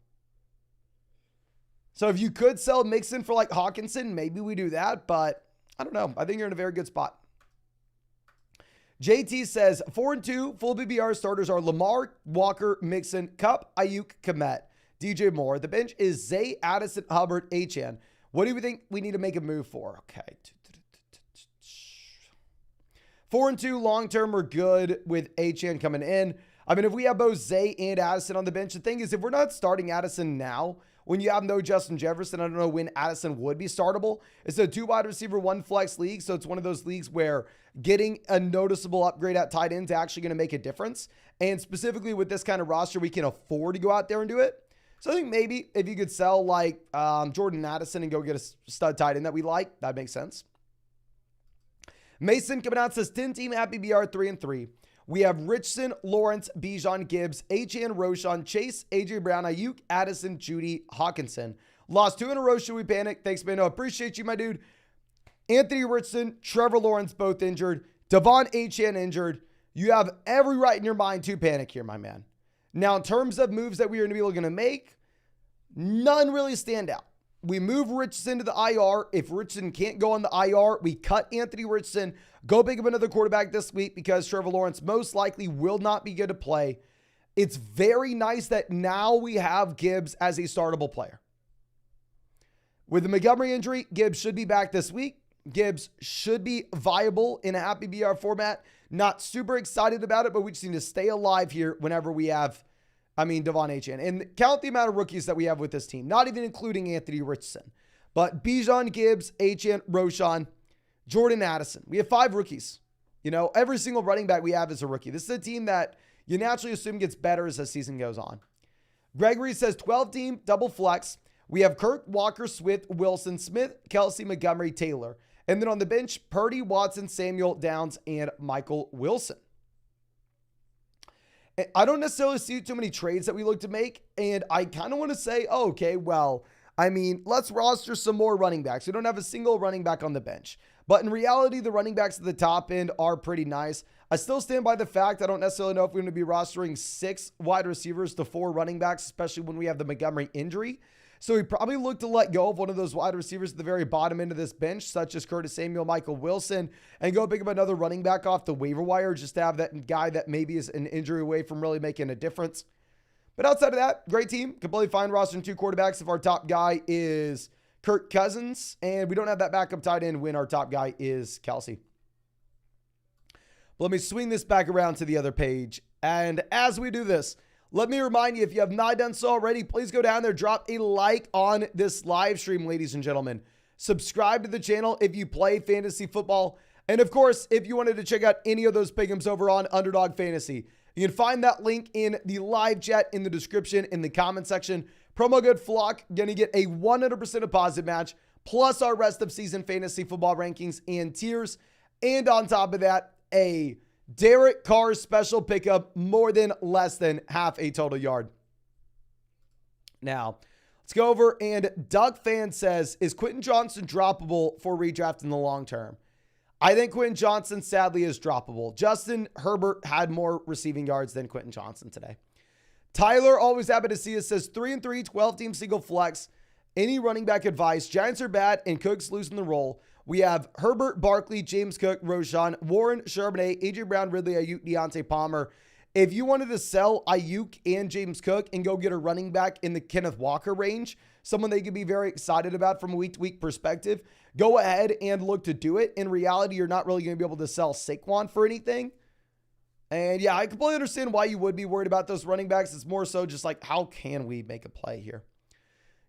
So if you could sell Mixon for like Hawkinson, maybe we do that, but I don't know. I think you're in a very good spot. JT says 4-2 full BBR starters are Lamar, Walker, Mixon, Kupp, Ayuk, Kmet, DJ Moore. The bench is Zay, Addison, Hubbard, Achane. What do we think we need to make a move for? Okay. 4-2 long-term, we're good with Achane coming in. I mean, if we have both Zay and Addison on the bench, the thing is, if we're not starting Addison now, when you have no Justin Jefferson, I don't know when Addison would be startable. It's a 2 wide receiver, 1 flex league, so it's one of those leagues where getting a noticeable upgrade at tight end is actually going to make a difference. And specifically with this kind of roster, we can afford to go out there and do it. So I think maybe if you could sell like Jordan Addison and go get a stud tight end that we like, that makes sense. Mason coming out says 10-team at BBR 3-3. We have Richardson, Lawrence, Bijan, Gibbs, Achane, Roshan, Chase, AJ Brown, Ayuk, Addison, Judy, Hawkinson. Lost 2 in a row. Should we panic? Thanks, man. No, appreciate you, my dude. Anthony Richardson, Trevor Lawrence, both injured. Devon Achane injured. You have every right in your mind to panic here, my man. Now, in terms of moves that we are going to be looking to make, none really stand out. We move Richardson to the IR. If Richardson can't go on the IR, we cut Anthony Richardson, go pick up another quarterback this week because Trevor Lawrence most likely will not be good to play. It's very nice that now we have Gibbs as a startable player. With the Montgomery injury, Gibbs should be back this week. Gibbs should be viable in a happy BR format. Not super excited about it, but we just need to stay alive here whenever we have Devon Achane. And count the amount of rookies that we have with this team, not even including Anthony Richardson. But Bijan, Gibbs, Achane, Roshan, Jordan Addison. We have 5 rookies. You know, every single running back we have is a rookie. This is a team that you naturally assume gets better as the season goes on. Gregory says 12-team, double flex. We have Kirk, Walker, Swift, Wilson, Smith, Kelsey, Montgomery, Taylor. And then on the bench, Purdy, Watson, Samuel, Downs, and Michael Wilson. I don't necessarily see too many trades that we look to make, and I kind of want to say, oh, okay, well, let's roster some more running backs. We don't have a single running back on the bench. But in reality, the running backs at the top end are pretty nice. I still stand by the fact I don't necessarily know if we're going to be rostering 6 wide receivers to 4 running backs, especially when we have the Montgomery injury. So we probably look to let go of one of those wide receivers at the very bottom end of this bench, such as Curtis Samuel, Michael Wilson, and go pick up another running back off the waiver wire just to have that guy that maybe is an injury away from really making a difference. But outside of that, great team. Completely fine roster and 2 quarterbacks if our top guy is Kirk Cousins. And we don't have that backup tight end when our top guy is Kelsey. But let me swing this back around to the other page. And as we do this, let me remind you, if you have not done so already, please go down there, drop a like on this live stream, ladies and gentlemen. Subscribe to the channel if you play fantasy football. And of course, if you wanted to check out any of those pick'ems over on Underdog Fantasy, you can find that link in the live chat, in the description, in the comment section. Promo code FLOCK, going to get a 100% deposit match, plus our rest of season fantasy football rankings and tiers. And on top of that, a Derek Carr special pickup, more than less than half a total yard. Now, let's go over, and Doug Fan says, is Quentin Johnson droppable for redraft in the long term? I think Quentin Johnson sadly is droppable. Justin Herbert had more receiving yards than Quentin Johnson today. Tyler, always happy to see us, says 3-3, 12-team single flex. Any running back advice? Giants are bad and Cook's losing the role. We have Herbert, Barkley, James Cook, Roshan, Warren, Charbonnet, A.J. Brown, Ridley, Ayuk, Deontay Palmer. If you wanted to sell Ayuk and James Cook and go get a running back in the Kenneth Walker range, someone they could be very excited about from a week-to-week perspective, go ahead and look to do it. In reality, you're not really going to be able to sell Saquon for anything. And yeah, I completely understand why you would be worried about those running backs. It's more so just like, how can we make a play here?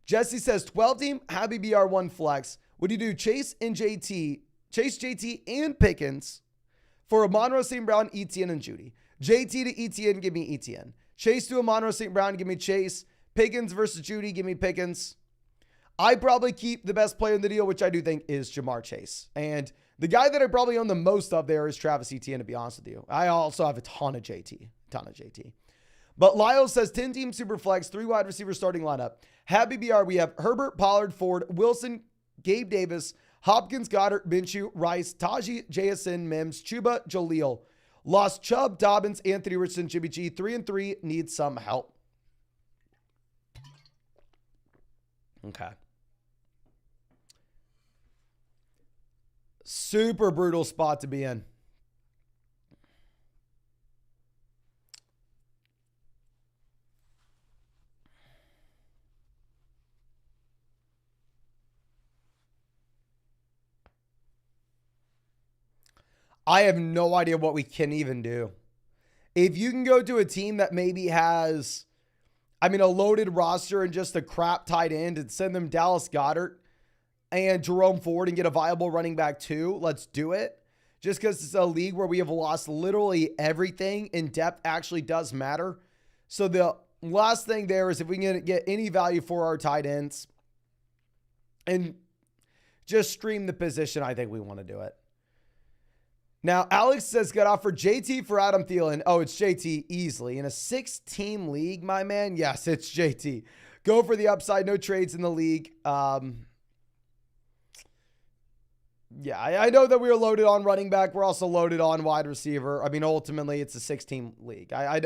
Jesse says 12-team, happy BR1 flex. Would you do Chase, JT, and Pickens for Amon-Ra St. Brown, Etienne, and Judy? JT to Etienne, give me Etienne. Chase to Amon-Ra St. Brown, give me Chase. Pickens versus Judy, give me Pickens. I probably keep the best player in the deal, which I do think is Jamar Chase. And the guy that I probably own the most of there is Travis Etienne, to be honest with you. I also have a ton of JT. But Lyle says 10-team super flex, 3 wide receiver starting lineup. Happy BR, we have Herbert, Pollard, Ford, Wilson, Gabe Davis, Hopkins, Goddard, Minshew, Rice, Tajee, JSN, Mims, Chuba, Jaleel. Lost Chubb, Dobbins, Anthony Richardson, Jimmy G. 3-3, needs some help. Okay. Super brutal spot to be in. I have no idea what we can even do. If you can go to a team that maybe has, a loaded roster and just a crap tight end and send them Dallas Goedert and Jerome Ford and get a viable running back too, let's do it. Just because it's a league where we have lost literally everything and depth actually does matter. So the last thing there is if we can get any value for our tight ends and just stream the position, I think we want to do it. Now, Alex says, got off for JT for Adam Thielen. Oh, it's JT easily. In a 6-team league, my man? Yes, it's JT. Go for the upside. No trades in the league. Yeah, I know that we were loaded on running back. We're also loaded on wide receiver. Ultimately, it's a 6-team league. I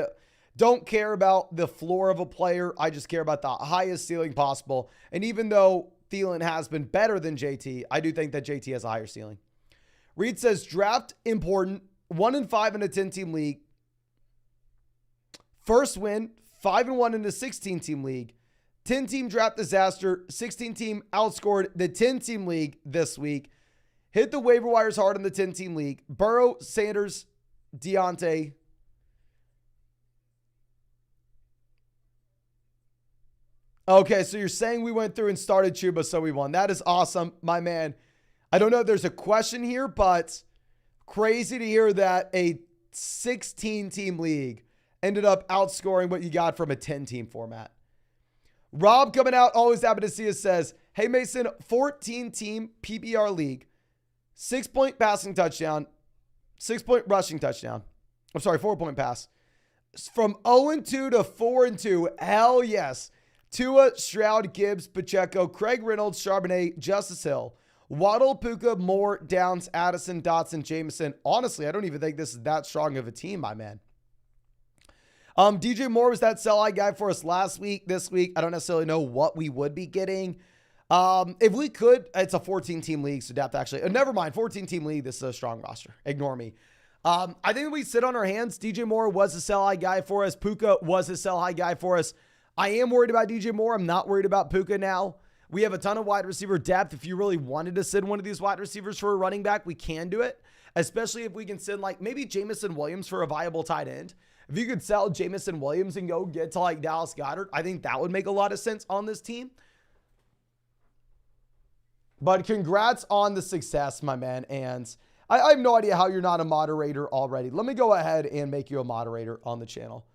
don't care about the floor of a player. I just care about the highest ceiling possible. And even though Thielen has been better than JT, I do think that JT has a higher ceiling. Reed says, draft important, 1-5 in a 10-team league. First win, 5-1 in a 16-team league. 10-team draft disaster, 16-team outscored the 10-team league this week. Hit the waiver wires hard in the 10-team league. Burrow, Sanders, Deontay. Okay, so you're saying we went through and started Chuba, so we won. That is awesome, my man. I don't know if there's a question here, but crazy to hear that a 16-team league ended up outscoring what you got from a 10-team format. Rob coming out, always happy to see us, says, hey, Mason, 14-team PPR league, 6-point passing touchdown, 6-point rushing touchdown. I'm sorry, 4-point pass. From 0-2 to 4-2, hell yes. Tua, Stroud, Gibbs, Pacheco, Craig Reynolds, Charbonnet, Justice Hill. Waddle, Puka, Moore, Downs, Addison, Dotson, Jameson. Honestly, I don't even think this is that strong of a team, my man. DJ Moore was that sell-high guy for us last week. This week, I don't necessarily know what we would be getting. If we could, it's a 14-team league, so depth actually. Never mind, 14-team league, this is a strong roster. Ignore me. I think we sit on our hands. DJ Moore was a sell high guy for us. Puka was a sell high guy for us. I am worried about DJ Moore. I'm not worried about Puka now. We have a ton of wide receiver depth. If you really wanted to send one of these wide receivers for a running back, we can do it, especially if we can send like maybe Jamison Williams for a viable tight end. If you could sell Jamison Williams and go get to like Dallas Goedert, I think that would make a lot of sense on this team. But congrats on the success, my man. And I have no idea how you're not a moderator already. Let me go ahead and make you a moderator on the channel.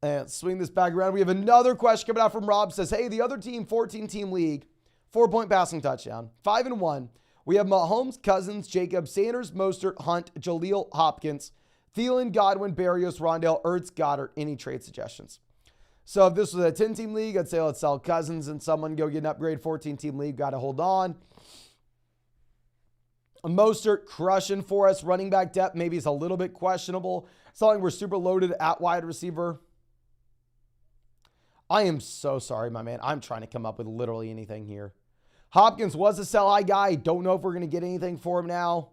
And swing this back around. We have another question coming out from Rob. Says, hey, the other team, 14-team league, 4-point passing touchdown, 5-1. We have Mahomes, Cousins, Jacobs, Sanders, Mostert, Hunt, Jaleel, Hopkins, Thielen, Godwin, Berrios, Rondale, Ertz, Goddard. Any trade suggestions? So if this was a 10-team league, I'd say let's sell Cousins and someone go get an upgrade. 14-team league, got to hold on. Mostert crushing for us. Running back depth maybe is a little bit questionable. It's not like we're super loaded at wide receiver. I am so sorry, my man. I'm trying to come up with literally anything here. Hopkins was a sell-high guy. Don't know if we're going to get anything for him now.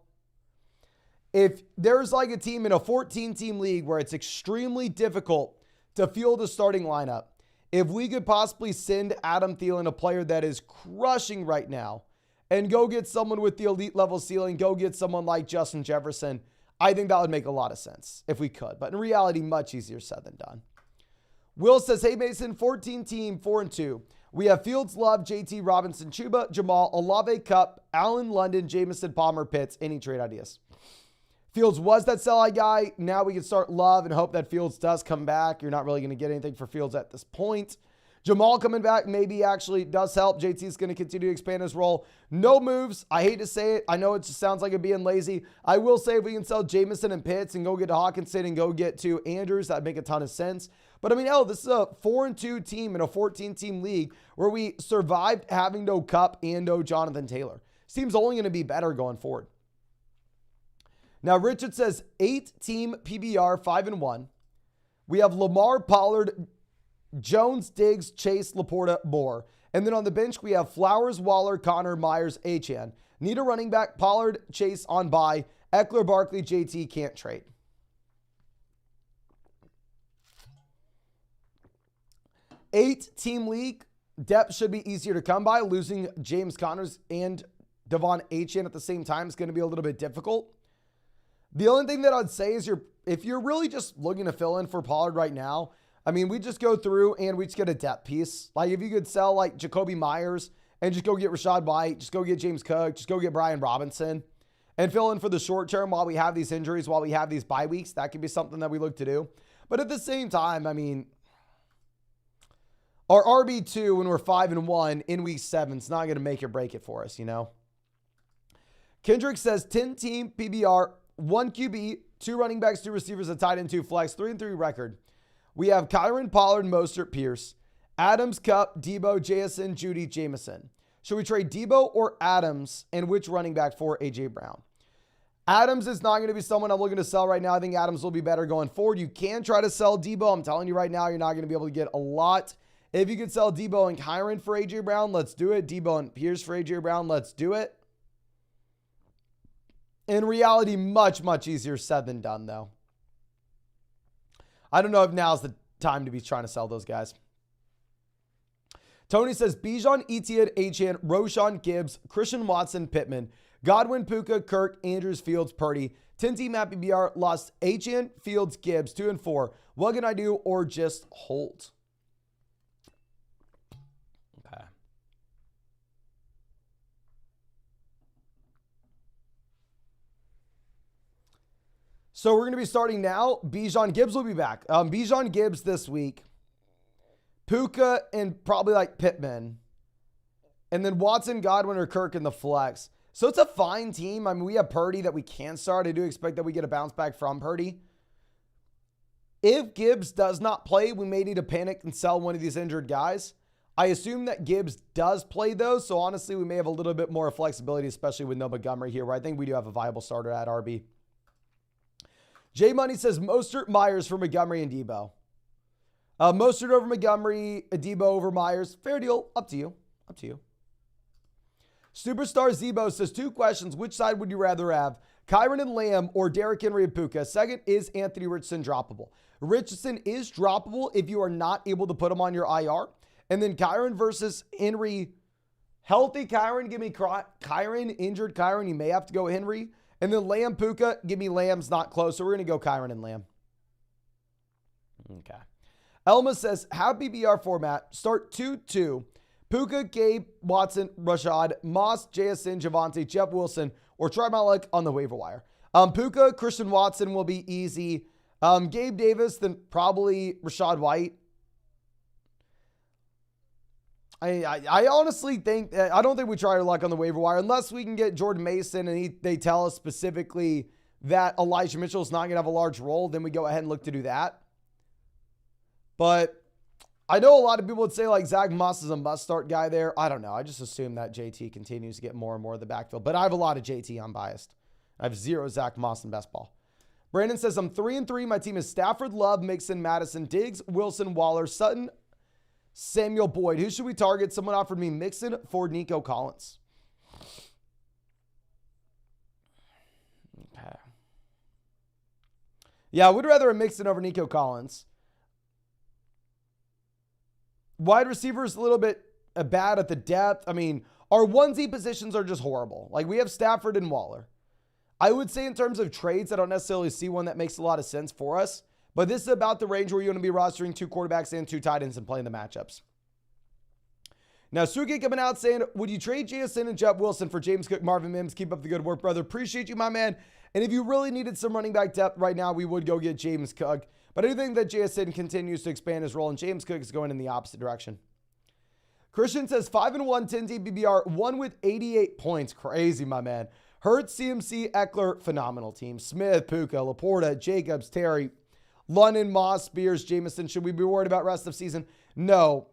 If there's like a team in a 14-team league where it's extremely difficult to field a starting lineup, if we could possibly send Adam Thielen, a player that is crushing right now, and go get someone with the elite level ceiling, go get someone like Justin Jefferson, I think that would make a lot of sense if we could. But in reality, much easier said than done. Will says, hey, Mason, 14-team, 4-2. We have Fields, Love, JT, Robinson, Chuba, Jamal, Olave, Cup, Allen, London, Jameson, Palmer, Pitts. Any trade ideas? Fields was that sell-high guy. Now we can start Love and hope that Fields does come back. You're not really going to get anything for Fields at this point. Jamal coming back maybe actually does help. JT is going to continue to expand his role. No moves. I hate to say it. I know it just sounds like it being lazy. I will say if we can sell Jameson and Pitts and go get to Hawkinson and go get to Andrews, that'd make a ton of sense. But I mean, hell, this is a 4-2 team in a 14-team league where we survived having no Cup and no Jonathan Taylor. This team's only going to be better going forward. Now, Richard says 8-team PBR, 5-1. We have Lamar, Pollard, Jones, Diggs, Chase, Laporta, Moore. And then on the bench, we have Flowers, Waller, Connor, Myers, Achane. Need a running back, Pollard, Chase on bye. Eckler, Barkley, JT can't trade. 8-team league. Depth should be easier to come by. Losing James Connors and Devon Achane at the same time is going to be a little bit difficult. The only thing that I'd say is if you're really just looking to fill in for Pollard right now, I mean, we just go through and we just get a depth piece. Like if you could sell like Jacoby Myers and just go get Rashad White, just go get James Cook, just go get Brian Robinson and fill in for the short term while we have these injuries, while we have these bye weeks, that could be something that we look to do. But at the same time, I mean, our RB2 when we're 5-1 in week 7 is not going to make or break it for us, you know? Kendrick says 10-team PBR, 1 QB, 2 running backs, 2 receivers, a tight end, 2 flex, 3-3 record. We have Kyron, Pollard, Mostert, Pierce, Adams, Cup, Debo, Jason, Judy, Jameson. Should we trade Debo or Adams, and which running back for A.J. Brown? Adams is not going to be someone I'm looking to sell right now. I think Adams will be better going forward. You can try to sell Debo. I'm telling you right now, you're not going to be able to get a lot. If you could sell Debo and Kyron for A.J. Brown, let's do it. Debo and Pierce for A.J. Brown, let's do it. In reality, much, much easier said than done, though. I don't know if now's the time to be trying to sell those guys. Tony says, Bijan, Etienne, Achane, Roshan, Gibbs, Christian Watson, Pittman, Godwin, Puka, Kirk, Andrews, Fields, Purdy. 10-team at PBR lost Achane, Fields, Gibbs, 2-4. What can I do or just hold? Okay. So we're going to be starting now. Bijan Gibbs will be back. Bijan Gibbs this week. Puka and probably like Pittman. And then Watson, Godwin, or Kirk in the flex. So it's a fine team. I mean, we have Purdy that we can start. I do expect that we get a bounce back from Purdy. If Gibbs does not play, we may need to panic and sell one of these injured guys. I assume that Gibbs does play those. So honestly, we may have a little bit more flexibility, especially with no Montgomery here, where I think we do have a viable starter at RB. J Money says Mostert, Myers for Montgomery and Debo. Mostert over Montgomery, Debo over Myers. Fair deal. Up to you. Up to you. Superstar Zebo says 2 questions. Which side would you rather have? Kyron and Lamb or Derrick Henry and Puka. Second is Anthony Richardson droppable. Richardson is droppable if you are not able to put him on your IR. And then Kyron versus Henry. Healthy Kyron, give me Kyron. Injured Kyron, you may have to go Henry. And then Lamb, Puka, give me Lamb's not close. So we're going to go Kyron and Lamb. Okay. Elma says, have BBR format. Start 2-2. Puka, Gabe, Watson, Rashad, Moss, JSN, Javonte, Jeff Wilson, or try my luck on the waiver wire. Puka, Christian Watson will be easy. Gabe Davis, then probably Rashad White. I honestly think, I don't think we try our luck on the waiver wire unless we can get Jordan Mason and they tell us specifically that Elijah Mitchell is not going to have a large role. Then we go ahead and look to do that. But I know a lot of people would say like Zach Moss is a must start guy there. I don't know. I just assume that JT continues to get more and more of the backfield. But I have a lot of JT. I'm biased. I have 0 Zach Moss in best ball. Brandon says, I'm 3-3. My team is Stafford, Love, Mixon, Madison, Diggs, Wilson, Waller, Sutton, Samuel Boyd. Who should we target? Someone offered me Mixon for Nico Collins. Okay. Yeah, I would rather a Mixon over Nico Collins. Wide receivers a little bit bad at the depth. I mean, our onesie positions are just horrible. Like we have Stafford and Waller. I would say in terms of trades, I don't necessarily see one that makes a lot of sense for us. But this is about the range where you want to be rostering 2 quarterbacks and 2 tight ends and playing the matchups. Now, Suki coming out saying, would you trade JSN and Jeff Wilson for James Cook, Marvin Mims? Keep up the good work, brother. Appreciate you, my man. And if you really needed some running back depth right now, we would go get James Cook. But I do think that JSN continues to expand his role, and James Cook is going in the opposite direction. Christian says 5-1, 10 PBR, 1 with 88 points. Crazy, my man. Hurts, CMC, Eckler, phenomenal team. Smith, Puka, Laporta, Jacobs, Terry, London, Moss, Spears, Jameson. Should we be worried about rest of season? No.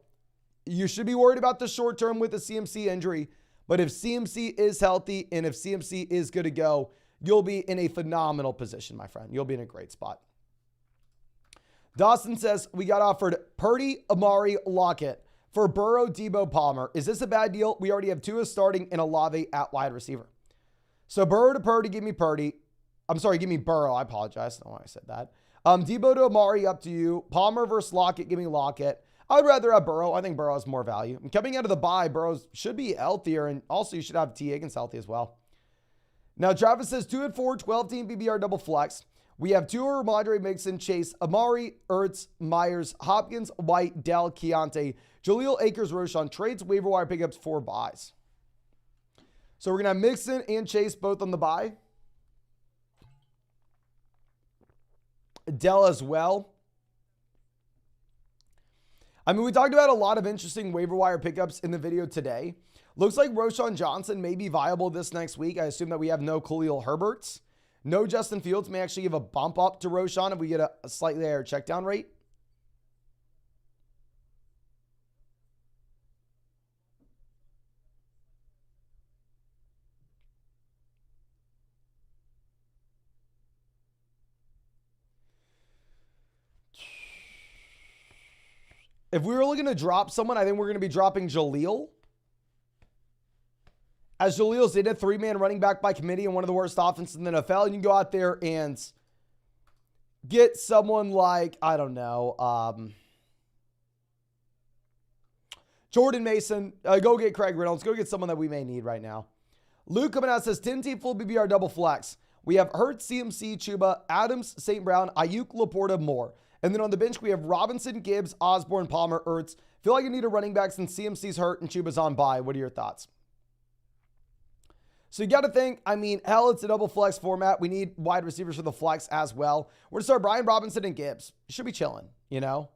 You should be worried about the short term with the CMC injury. But if CMC is healthy and if CMC is good to go, you'll be in a phenomenal position, my friend. You'll be in a great spot. Dawson says, we got offered Purdy, Amari, Lockett for Burrow, Debo, Palmer. Is this a bad deal? We already have Tua starting and Olave at wide receiver. So Burrow to Purdy, give me Purdy. I'm sorry, give me Burrow. I apologize. I don't know why I said that. Debo to Amari, up to you. Palmer versus Lockett, give me Lockett. I would rather have Burrow. I think Burrow has more value. And coming out of the bye, Burrow should be healthier, and also you should have T. Higgins healthy as well. Now, Travis says 2-4, 12-team PBR double flex. We have Tua, Ramondre, Mixon, Chase, Amari, Ertz, Myers, Hopkins, White, Dell, Keontae, Jaleel, Akers, Roshan. Trades, waiver wire pickups, 4 buys. So we're going to have Mixon and Chase both on the bye. Dell as well. I mean, we talked about a lot of interesting waiver wire pickups in the video today. Looks like Roshan Johnson may be viable this next week. I assume that we have no Khalil Herberts. No Justin Fields. May actually give a bump up to Roshan if we get a slightly higher check down rate. If we were looking to drop someone, I think we're going to be dropping Jaleel. As Jaleel's in a 3-man running back by committee and one of the worst offenses in the NFL. You can go out there and get someone like, I don't know, Jordan Mason. Go get Craig Reynolds. Go get someone that we may need right now. Luke coming out says 10-team full BBR double flex. We have Hurts, CMC, Chuba, Adams, St. Brown, Ayuk, Laporta, Moore. And then on the bench, we have Robinson, Gibbs, Osborne, Palmer, Ertz. Feel like I need a running back since CMC's hurt and Chuba's on bye. What are your thoughts? So you got to think, I mean, hell, it's a double flex format. We need wide receivers for the flex as well. We're going to start Brian Robinson and Gibbs. Should be chilling, you know?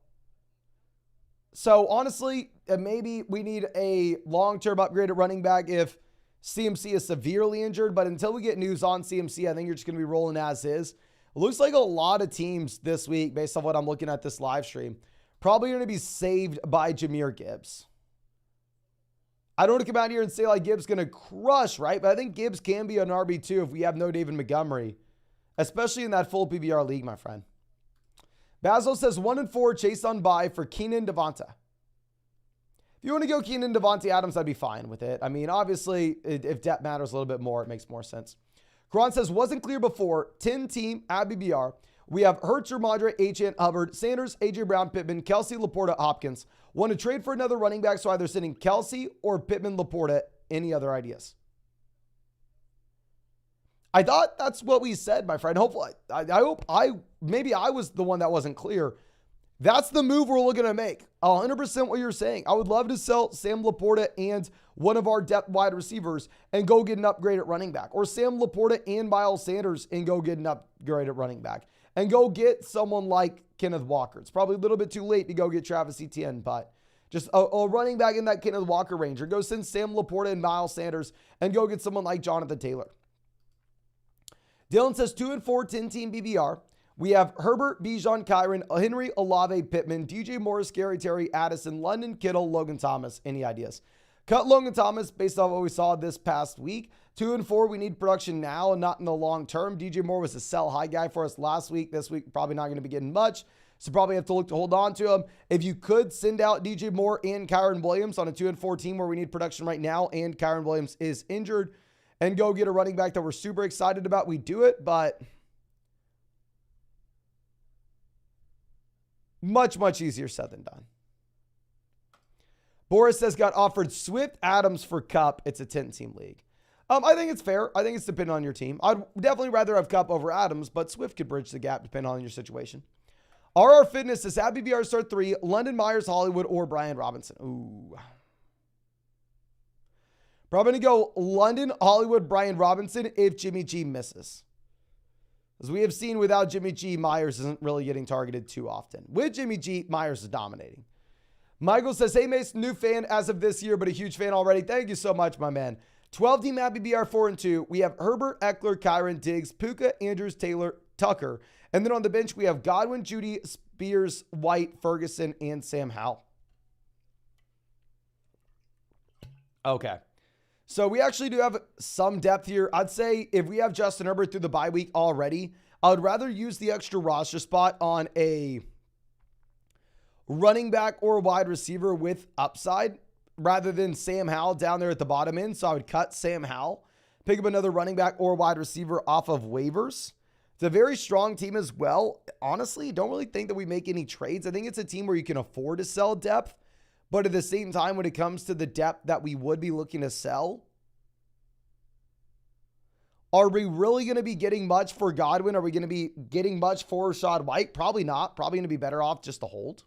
So honestly, maybe we need a long-term upgrade at running back if CMC is severely injured. But until we get news on CMC, I think you're just going to be rolling as is. It looks like a lot of teams this week, based on what I'm looking at this live stream, probably going to be saved by Jahmyr Gibbs. I don't want to come out here and say like Gibbs going to crush, right? But I think Gibbs can be an RB2 if we have no David Montgomery, especially in that full PBR league, my friend. Basil says 1-4 chase on bye for Keenan Devonta. If you want to go Keenan Devonta Adams, I'd be fine with it. I mean, obviously, if depth matters a little bit more, it makes more sense. Karan says, wasn't clear before. 10-team at BBR. We have Hurts, Ramondre, Achane, Hubbard, Sanders, A.J. Brown, Pittman, Kelsey, Laporta, Hopkins. Want to trade for another running back, so either sending Kelsey or Pittman, Laporta. Any other ideas? I thought that's what we said, my friend. Hopefully, I hope maybe I was the one that wasn't clear. That's the move we're looking to make. 100% what you're saying. I would love to sell Sam Laporta and one of our depth wide receivers and go get an upgrade at running back. Or Sam Laporta and Miles Sanders and go get an upgrade at running back. And go get someone like Kenneth Walker. It's probably a little bit too late to go get Travis Etienne, but just a running back in that Kenneth Walker range. Or go send Sam Laporta and Miles Sanders and go get someone like Jonathan Taylor. Dylan says 2-4, 10-team BBR. We have Herbert, Bijan, Kyron, Henry, Olave, Pittman, DJ Moore, Scary Terry, Addison, London, Kittle, Logan Thomas. Any ideas? Cut Logan Thomas based off what we saw this past week. 2-4, we need production now and not in the long term. DJ Moore was a sell high guy for us last week. This week, probably not going to be getting much. So probably have to look to hold on to him. If you could send out DJ Moore and Kyron Williams on a 2-4 team where we need production right now and Kyron Williams is injured and go get a running back that we're super excited about, we do it. But much, much easier said than done. Boris says got offered Swift, Adams for Cup. It's a 10-team league. I think it's fair. I think it's dependent on your team. I'd definitely rather have Cup over Adams, but Swift could bridge the gap depending on your situation. RR Fitness is at BBR start 3, London Myers, Hollywood, or Brian Robinson. Ooh. Probably going to go London, Hollywood, Brian Robinson if Jimmy G misses. As we have seen without Jimmy G, Myers isn't really getting targeted too often. With Jimmy G, Myers is dominating. Michael says, hey, Mason, new fan as of this year, but a huge fan already. Thank you so much, my man. 12-team at BBR 4-2. We have Herbert, Eckler, Kyron, Diggs, Puka, Andrews, Taylor, Tucker. And then on the bench, we have Godwin, Judy, Spears, White, Ferguson, and Sam Howell. Okay. So we actually do have some depth here. I'd say if we have Justin Herbert through the bye week already, I would rather use the extra roster spot on a running back or wide receiver with upside rather than Sam Howell down there at the bottom end. So I would cut Sam Howell, pick up another running back or wide receiver off of waivers. It's a very strong team as well. Honestly, don't really think that we make any trades. I think it's a team where you can afford to sell depth. But at the same time, when it comes to the depth that we would be looking to sell, are we really going to be getting much for Godwin? Are we going to be getting much for Rachaad White? Probably not. Probably going to be better off just to hold.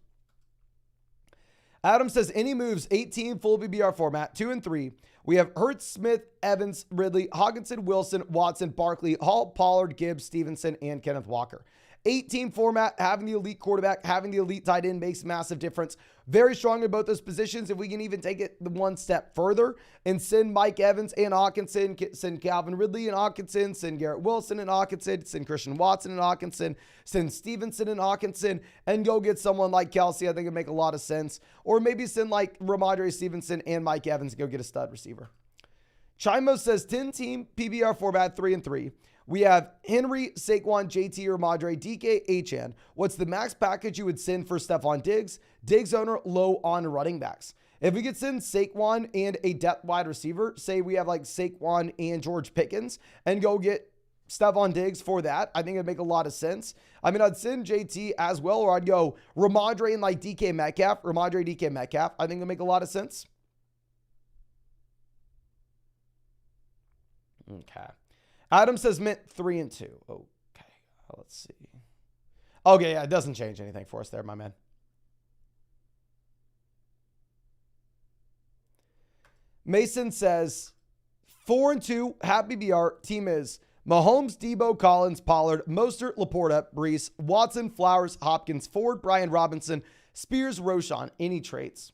Adam says, any moves, 18 full BBR format, 2-3. We have Hurts, Smith, Evans, Ridley, Hockenson, Wilson, Watson, Barkley, Hall, Pollard, Gibbs, Stevenson, and Kenneth Walker. 8-team format, having the elite quarterback, having the elite tight end makes a massive difference. Very strong in both those positions. If we can even take it one step further and send Mike Evans and Hockenson, send Calvin Ridley and Hockenson, send Garrett Wilson and Hockenson, send Christian Watson and Hockenson, send Stevenson and Hockenson, and go get someone like Kelsey, I think it'd make a lot of sense. Or maybe send like Ramondre Stevenson and Mike Evans and go get a stud receiver. Chimo says 10-team PBR format, 3-3. We have Henry, Saquon, JT, or Madre, DK, Achane. What's the max package you would send for Stephon Diggs? Diggs owner, low on running backs. If we could send Saquon and a depth wide receiver, say we have like Saquon and George Pickens, and go get Stephon Diggs for that, I think it'd make a lot of sense. I mean, I'd send JT as well, or I'd go Ramondre and like DK Metcalf, Ramondre, DK Metcalf. I think it'd make a lot of sense. Okay. Adam says mint 3-2. Okay, let's see. Okay, yeah, it doesn't change anything for us there, my man. Mason says 4-2, happy BR. Team is Mahomes, Debo, Collins, Pollard, Mostert, Laporta, Brees, Watson, Flowers, Hopkins, Ford, Brian Robinson, Spears, Roschon. Any traits?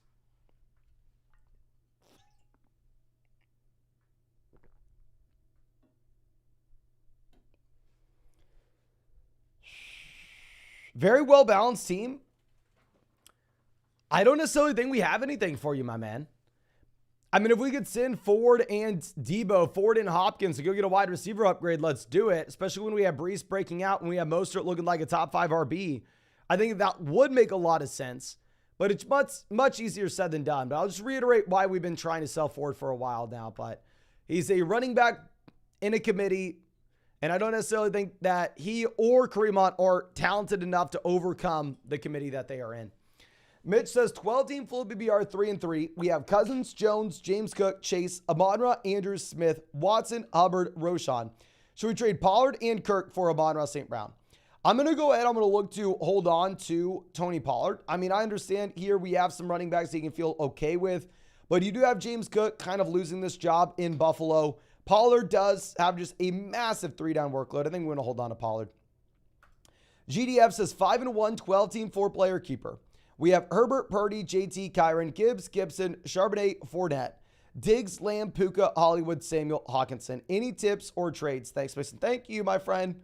Very well-balanced team. I don't necessarily think we have anything for you, my man. I mean, if we could send Ford and Debo, Ford and Hopkins to go get a wide receiver upgrade, let's do it. Especially when we have Brees breaking out and we have Mostert looking like a top 5 RB. I think that would make a lot of sense. But it's much easier said than done. But I'll just reiterate why we've been trying to sell Ford for a while now. But he's a running back in a committee. And I don't necessarily think that he or Kareem Hunt are talented enough to overcome the committee that they are in. Mitch says 12-team full PPR 3-3. We have Cousins, Jones, James Cook, Chase, Amon-Ra, Andrews, Smith, Watson, Hubbard, Roschon. Should we trade Pollard and Kirk for Amon-Ra St. Brown? I'm going to go ahead. I'm going to look to hold on to Tony Pollard. I mean, I understand here we have some running backs that you can feel okay with, but you do have James Cook kind of losing this job in Buffalo. Pollard does have just a massive 3-down workload. I think we're going to hold on to Pollard. GDF says 5-1, 12-team, 4-player keeper. We have Herbert, Purdy, JT, Kyron, Gibbs, Gibson, Charbonnet, Fournette, Diggs, Lamb, Puka, Hollywood, Samuel, Hawkinson. Any tips or trades? Thanks, Mason. Thank you, my friend.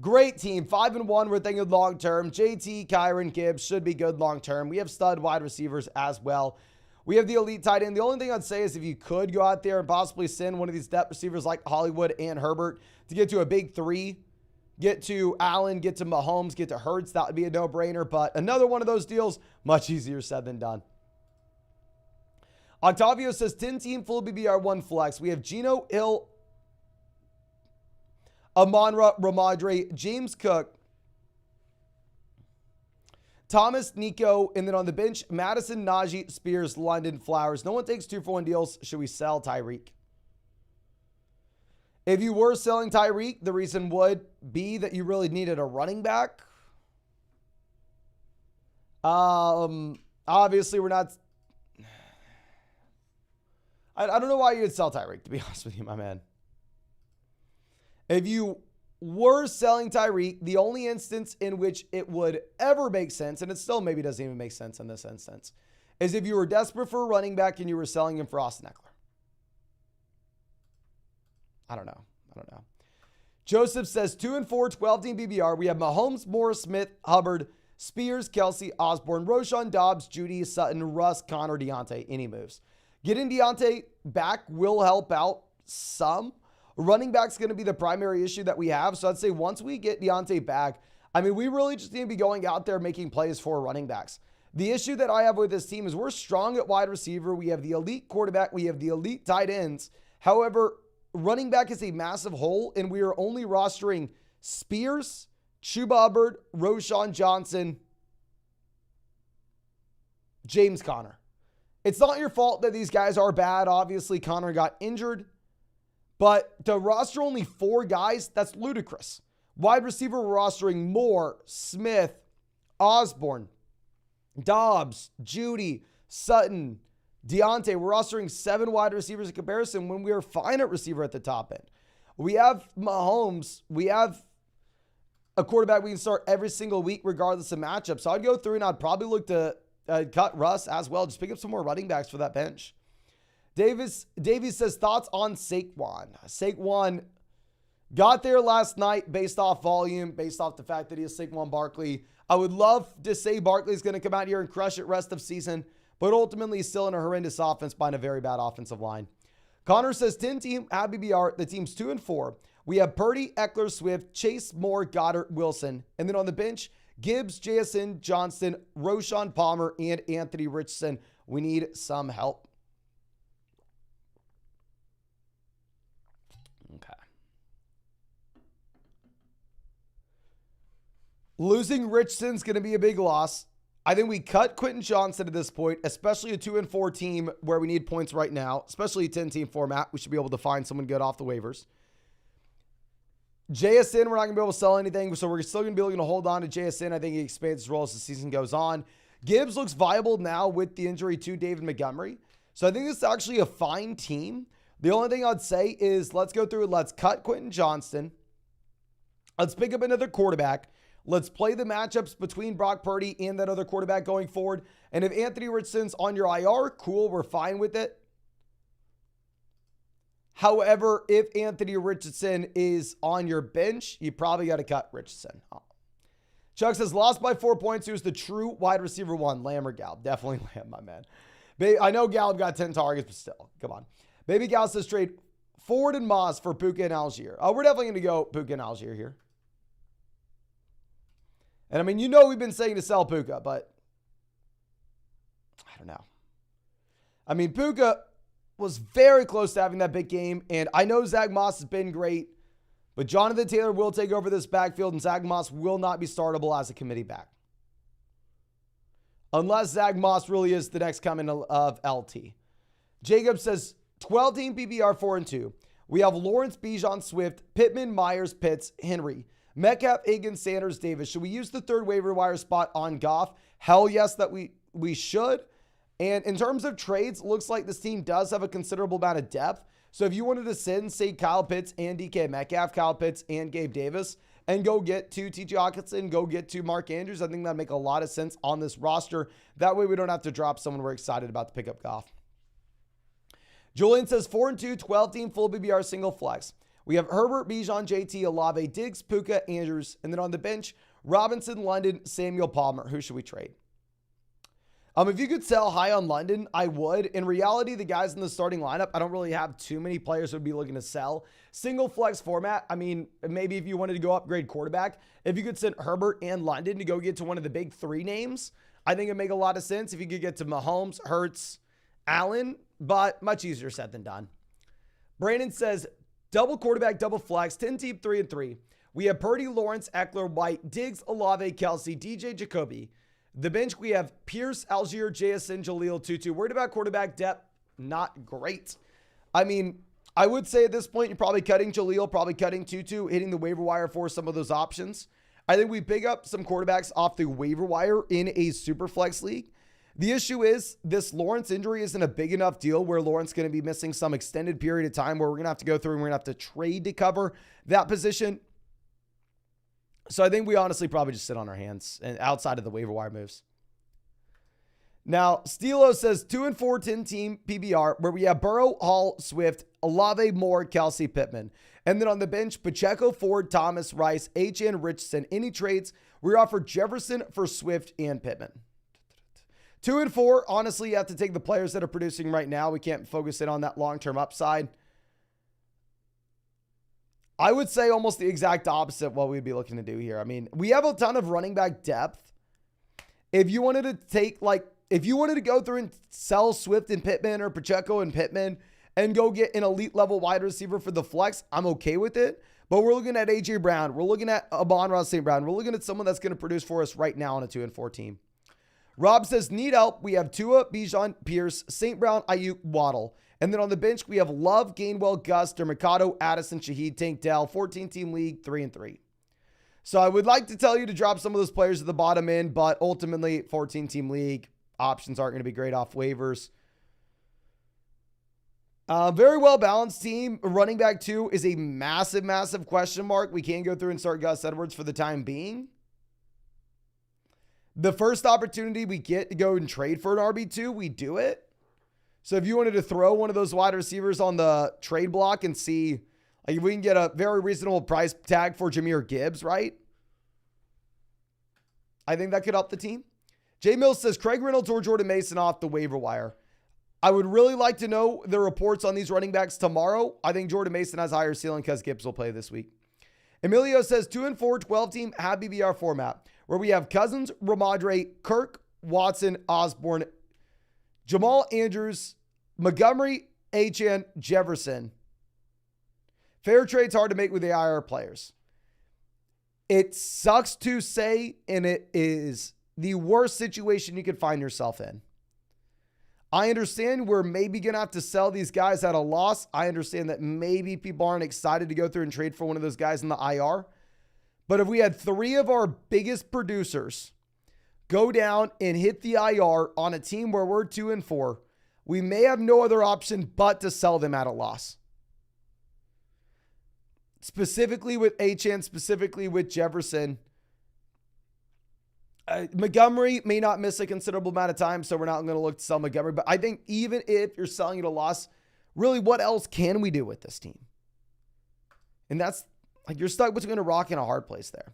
Great team. 5-1. We're thinking long-term. JT, Kyron, Gibbs should be good long-term. We have stud wide receivers as well. We have the elite tight end. The only thing I'd say is if you could go out there and possibly send one of these depth receivers like Hollywood and Herbert to get to a big 3, get to Allen, get to Mahomes, get to Hurts, that would be a no-brainer. But another one of those deals, much easier said than done. Octavio says 10-team full BBR 1 flex. We have Geno, Hill, Amon-Ra, Ramadre, James Cook, Thomas, Nico, and then on the bench, Madison, Najee, Spears, London, Flowers. No one takes 2-for-1 deals. Should we sell Tyreek? If you were selling Tyreek, the reason would be that you really needed a running back. Obviously, we're not. I don't know why you would sell Tyreek, to be honest with you, my man. If you were selling Tyreek, the only instance in which it would ever make sense, and it still maybe doesn't even make sense in this instance, is if you were desperate for a running back and you were selling him for Austin Eckler. I don't know. Joseph says 2-4, 12-team BBR. We have Mahomes, Morris, Smith, Hubbard, Spears, Kelsey, Osborne, Roschon, Dobbs, Judy, Sutton, Russ, Connor, Deontay. Any moves? Getting Deontay back will help out some. Running back's going to be the primary issue that we have. So I'd say once we get Deontay back, I mean, we really just need to be going out there making plays for running backs. The issue that I have with this team is we're strong at wide receiver. We have the elite quarterback. We have the elite tight ends. However, running back is a massive hole, and we are only rostering Spears, Chuba Hubbard, Roschon Johnson, James Conner. It's not your fault that these guys are bad. Obviously, Conner got injured. But to roster only 4 guys, that's ludicrous. Wide receiver, we're rostering Moore, Smith, Osborne, Dobbs, Judy, Sutton, Deontay. We're rostering 7 wide receivers in comparison when we are fine at receiver at the top end. We have Mahomes. We have a quarterback we can start every single week regardless of matchup. So I'd go through and I'd probably look to cut Russ as well. Just pick up some more running backs for that bench. Davies says thoughts on Saquon. Saquon got there last night based off volume, based off the fact that he is Saquon Barkley. I would love to say Barkley's going to come out here and crush it rest of season, but ultimately he's still in a horrendous offense behind a very bad offensive line. Connor says 10-team at BBR. The team's 2-4. We have Purdy, Eckler, Swift, Chase, Moore, Goddard, Wilson. And then on the bench, Gibbs, JSN, Johnston, Roschon Palmer, and Anthony Richardson. We need some help. Losing Richardson's going to be a big loss. I think we cut Quentin Johnson at this point, especially a 2-4 team where we need points right now, especially a 10-team format. We should be able to find someone good off the waivers. JSN, we're not going to be able to sell anything, so we're still going to be able to hold on to JSN. I think he expands his role as the season goes on. Gibbs looks viable now with the injury to David Montgomery. So I think this is actually a fine team. The only thing I'd say is let's go through and let's cut Quentin Johnston. Let's pick up another quarterback. Let's play the matchups between Brock Purdy and that other quarterback going forward. And if Anthony Richardson's on your IR, cool, we're fine with it. However, if Anthony Richardson is on your bench, you probably got to cut Richardson. Chuck says, lost by 4 points. Who's the true wide receiver 1? Lamb or Gallup? Definitely Lamb, my man. I know Gallup got 10 targets, but still, come on. Baby Gal says trade Ford and Moss for Puka and Algier. We're definitely going to go Puka and Algier here. And I mean, you know we've been saying to sell Puka, but I don't know. I mean, Puka, was very close to having that big game. And I know Zach Moss has been great, but Jonathan Taylor will take over this backfield, and Zach Moss will not be startable as a committee back. Unless Zach Moss really is the next coming of LT. Jacob says, 12-team PPR 4-2. We have Lawrence, Bijan, Swift, Pittman, Myers, Pitts, Henry, Metcalf, Higgins, Sanders, Davis. Should we use the third waiver wire spot on Goff? Hell yes, that we should. And in terms of trades, looks like this team does have a considerable amount of depth. So if you wanted to send, say, Kyle Pitts and DK Metcalf, Kyle Pitts and Gabe Davis, and go get to TJ Hawkinson, go get to Mark Andrews, I think that'd make a lot of sense on this roster. That way we don't have to drop someone we're excited about to pick up Goff. Julian says 4-2, 12-team full BBR single flex. We have Herbert, Bijan, JT, Olave, Diggs, Puka, Andrews. And then on the bench, Robinson, London, Samuel, Palmer. Who should we trade? If you could sell high on London, I would. In reality, the guys in the starting lineup, I don't really have too many players who would be looking to sell. Single flex format, I mean, maybe if you wanted to go upgrade quarterback, if you could send Herbert and London to go get to one of the big three names, I think it'd make a lot of sense if you could get to Mahomes, Hurts, Allen, but much easier said than done. Brandon says, double quarterback, double flex, 10-team 3-3. We have Purdy, Lawrence, Eckler, White, Diggs, Olave, Kelsey, DJ, Jacoby. The bench, we have Pierce, Algier, JSN, Jaleel, Tutu. Worried about quarterback depth? Not great. I mean, I would say at this point, you're probably cutting Jaleel, probably cutting Tutu, hitting the waiver wire for some of those options. I think we pick up some quarterbacks off the waiver wire in a super flex league. The issue is this Lawrence injury isn't a big enough deal where Lawrence going to be missing some extended period of time where we're going to have to go through and we're going to have to trade to cover that position. So I think we honestly probably just sit on our hands and outside of the waiver wire moves. Now, Stilo says 2-4, 10-team PBR where we have Burrow, Hall, Swift, Olave, Moore, Kelsey, Pittman. And then on the bench, Pacheco, Ford, Thomas, Rice, HN, Richardson. Any trades, we offer Jefferson for Swift and Pittman. 2-4, honestly, you have to take the players that are producing right now. We can't focus in on that long-term upside. I would say almost the exact opposite of what we'd be looking to do here. I mean, we have a ton of running back depth. If you wanted to if you wanted to go through and sell Swift and Pittman or Pacheco and Pittman and go get an elite level wide receiver for the flex, I'm okay with it. But we're looking at A.J. Brown. We're looking at Amon-Ra St. Brown. We're looking at someone that's going to produce for us right now on a 2-4 team. Rob says, need help. We have Tua, Bijan, Pierce, St. Brown, Ayuk, Waddle. And then on the bench, we have Love, Gainwell, Gus, Dermicado, Addison, Shaheed, Tank Dell, 14-team league, 3-3. So I would like to tell you to drop some of those players at the bottom end, but ultimately, 14-team league options aren't going to be great off waivers. Very well-balanced team. Running back 2 is a massive, massive question mark. We can go through and start Gus Edwards for the time being. The first opportunity we get to go and trade for an RB2, we do it. So if you wanted to throw one of those wide receivers on the trade block and see like if we can get a very reasonable price tag for Jahmyr Gibbs, right? I think that could help the team. Jay Mills says Craig Reynolds or Jordan Mason off the waiver wire. I would really like to know the reports on these running backs tomorrow. I think Jordan Mason has higher ceiling because Gibbs will play this week. Emilio says 2-4, 12-team have BBR format where we have Cousins, Ramondre, Kirk, Watson, Osborne, Jamal Andrews, Montgomery, HN, Jefferson. Fair trade's hard to make with the IR players. It sucks to say, and it is the worst situation you could find yourself in. I understand we're maybe going to have to sell these guys at a loss. I understand that maybe people aren't excited to go through and trade for one of those guys in the IR. But if we had 3 of our biggest producers go down and hit the IR on a team where we're 2-4, we may have no other option but to sell them at a loss. Specifically with HN, specifically with Jefferson. Montgomery may not miss a considerable amount of time, so we're not going to look to sell Montgomery. But I think even if you're selling at a loss, really what else can we do with this team? And that's like you're stuck between a rock and a hard place there.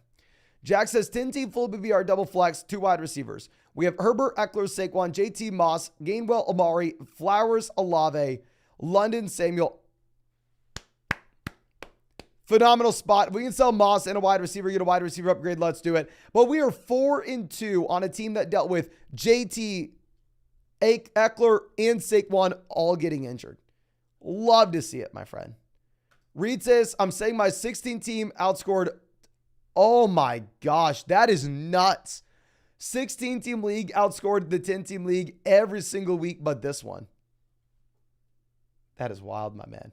Jack says 10-team full BBR double flex, 2 wide receivers. We have Herbert, Eckler, Saquon, JT Moss, Gainwell, Amari, Flowers, Olave, London, Samuel. Phenomenal spot. If we can sell Moss and a wide receiver, get a wide receiver upgrade, let's do it. But we are 4-2 on a team that dealt with JT, Eckler, and Saquon all getting injured. Love to see it, my friend. Reed says, I'm saying my 16 team outscored. Oh my gosh, that is nuts. 16 team league outscored the 10 team league every single week, but this one. That is wild, my man.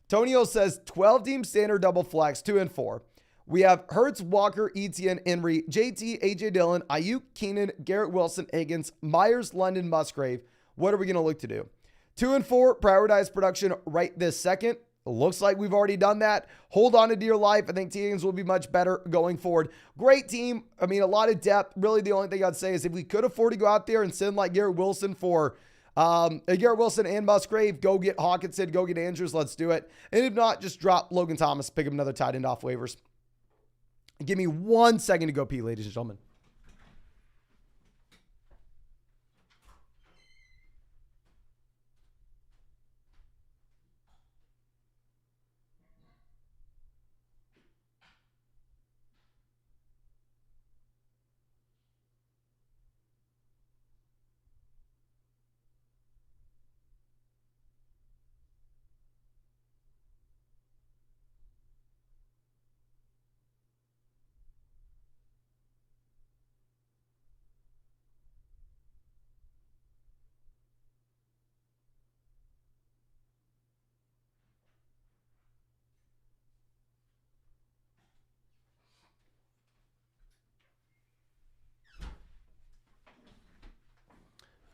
Tonio says 12 team standard double flex, 2 and 4. We have Hurts, Walker, Etienne, Henry, JT, AJ Dillon, Ayuk, Keenan, Garrett Wilson, Higgins, Myers, London, Musgrave. What are we going to look to do? 2 and 4, prioritize production right this second. Looks like we've already done that. Hold on to dear life. I think T. Higgins will be much better going forward. Great team. I mean, a lot of depth. Really, the only thing I'd say is if we could afford to go out there and send like Garrett Wilson for Garrett Wilson and Musgrave, go get Hawkinson, go get Andrews. Let's do it. And if not, just drop Logan Thomas, pick up another tight end off waivers. Give me 1 second to go pee, ladies and gentlemen.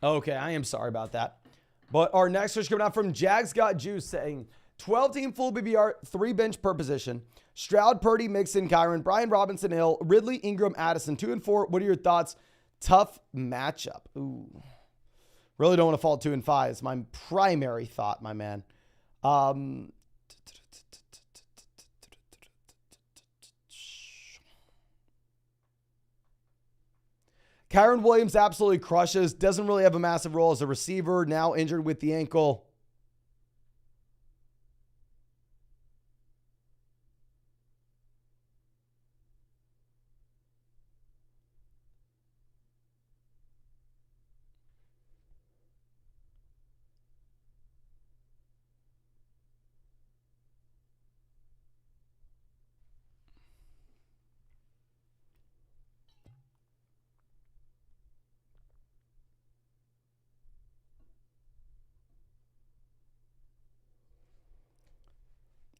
Okay, I am sorry about that. But our next switch coming out from Jags Got Juice saying 12-team full BBR, 3 bench per position. Stroud, Purdy, Mixon, Kyron, Brian Robinson, Hill, Ridley, Ingram, Addison, 2 and 4. What are your thoughts? Tough matchup. Ooh. Really don't want to fall 2 and 5. It's my primary thought, my man. Kyron Williams absolutely crushes. Doesn't really have a massive role as a receiver. Now injured with the ankle.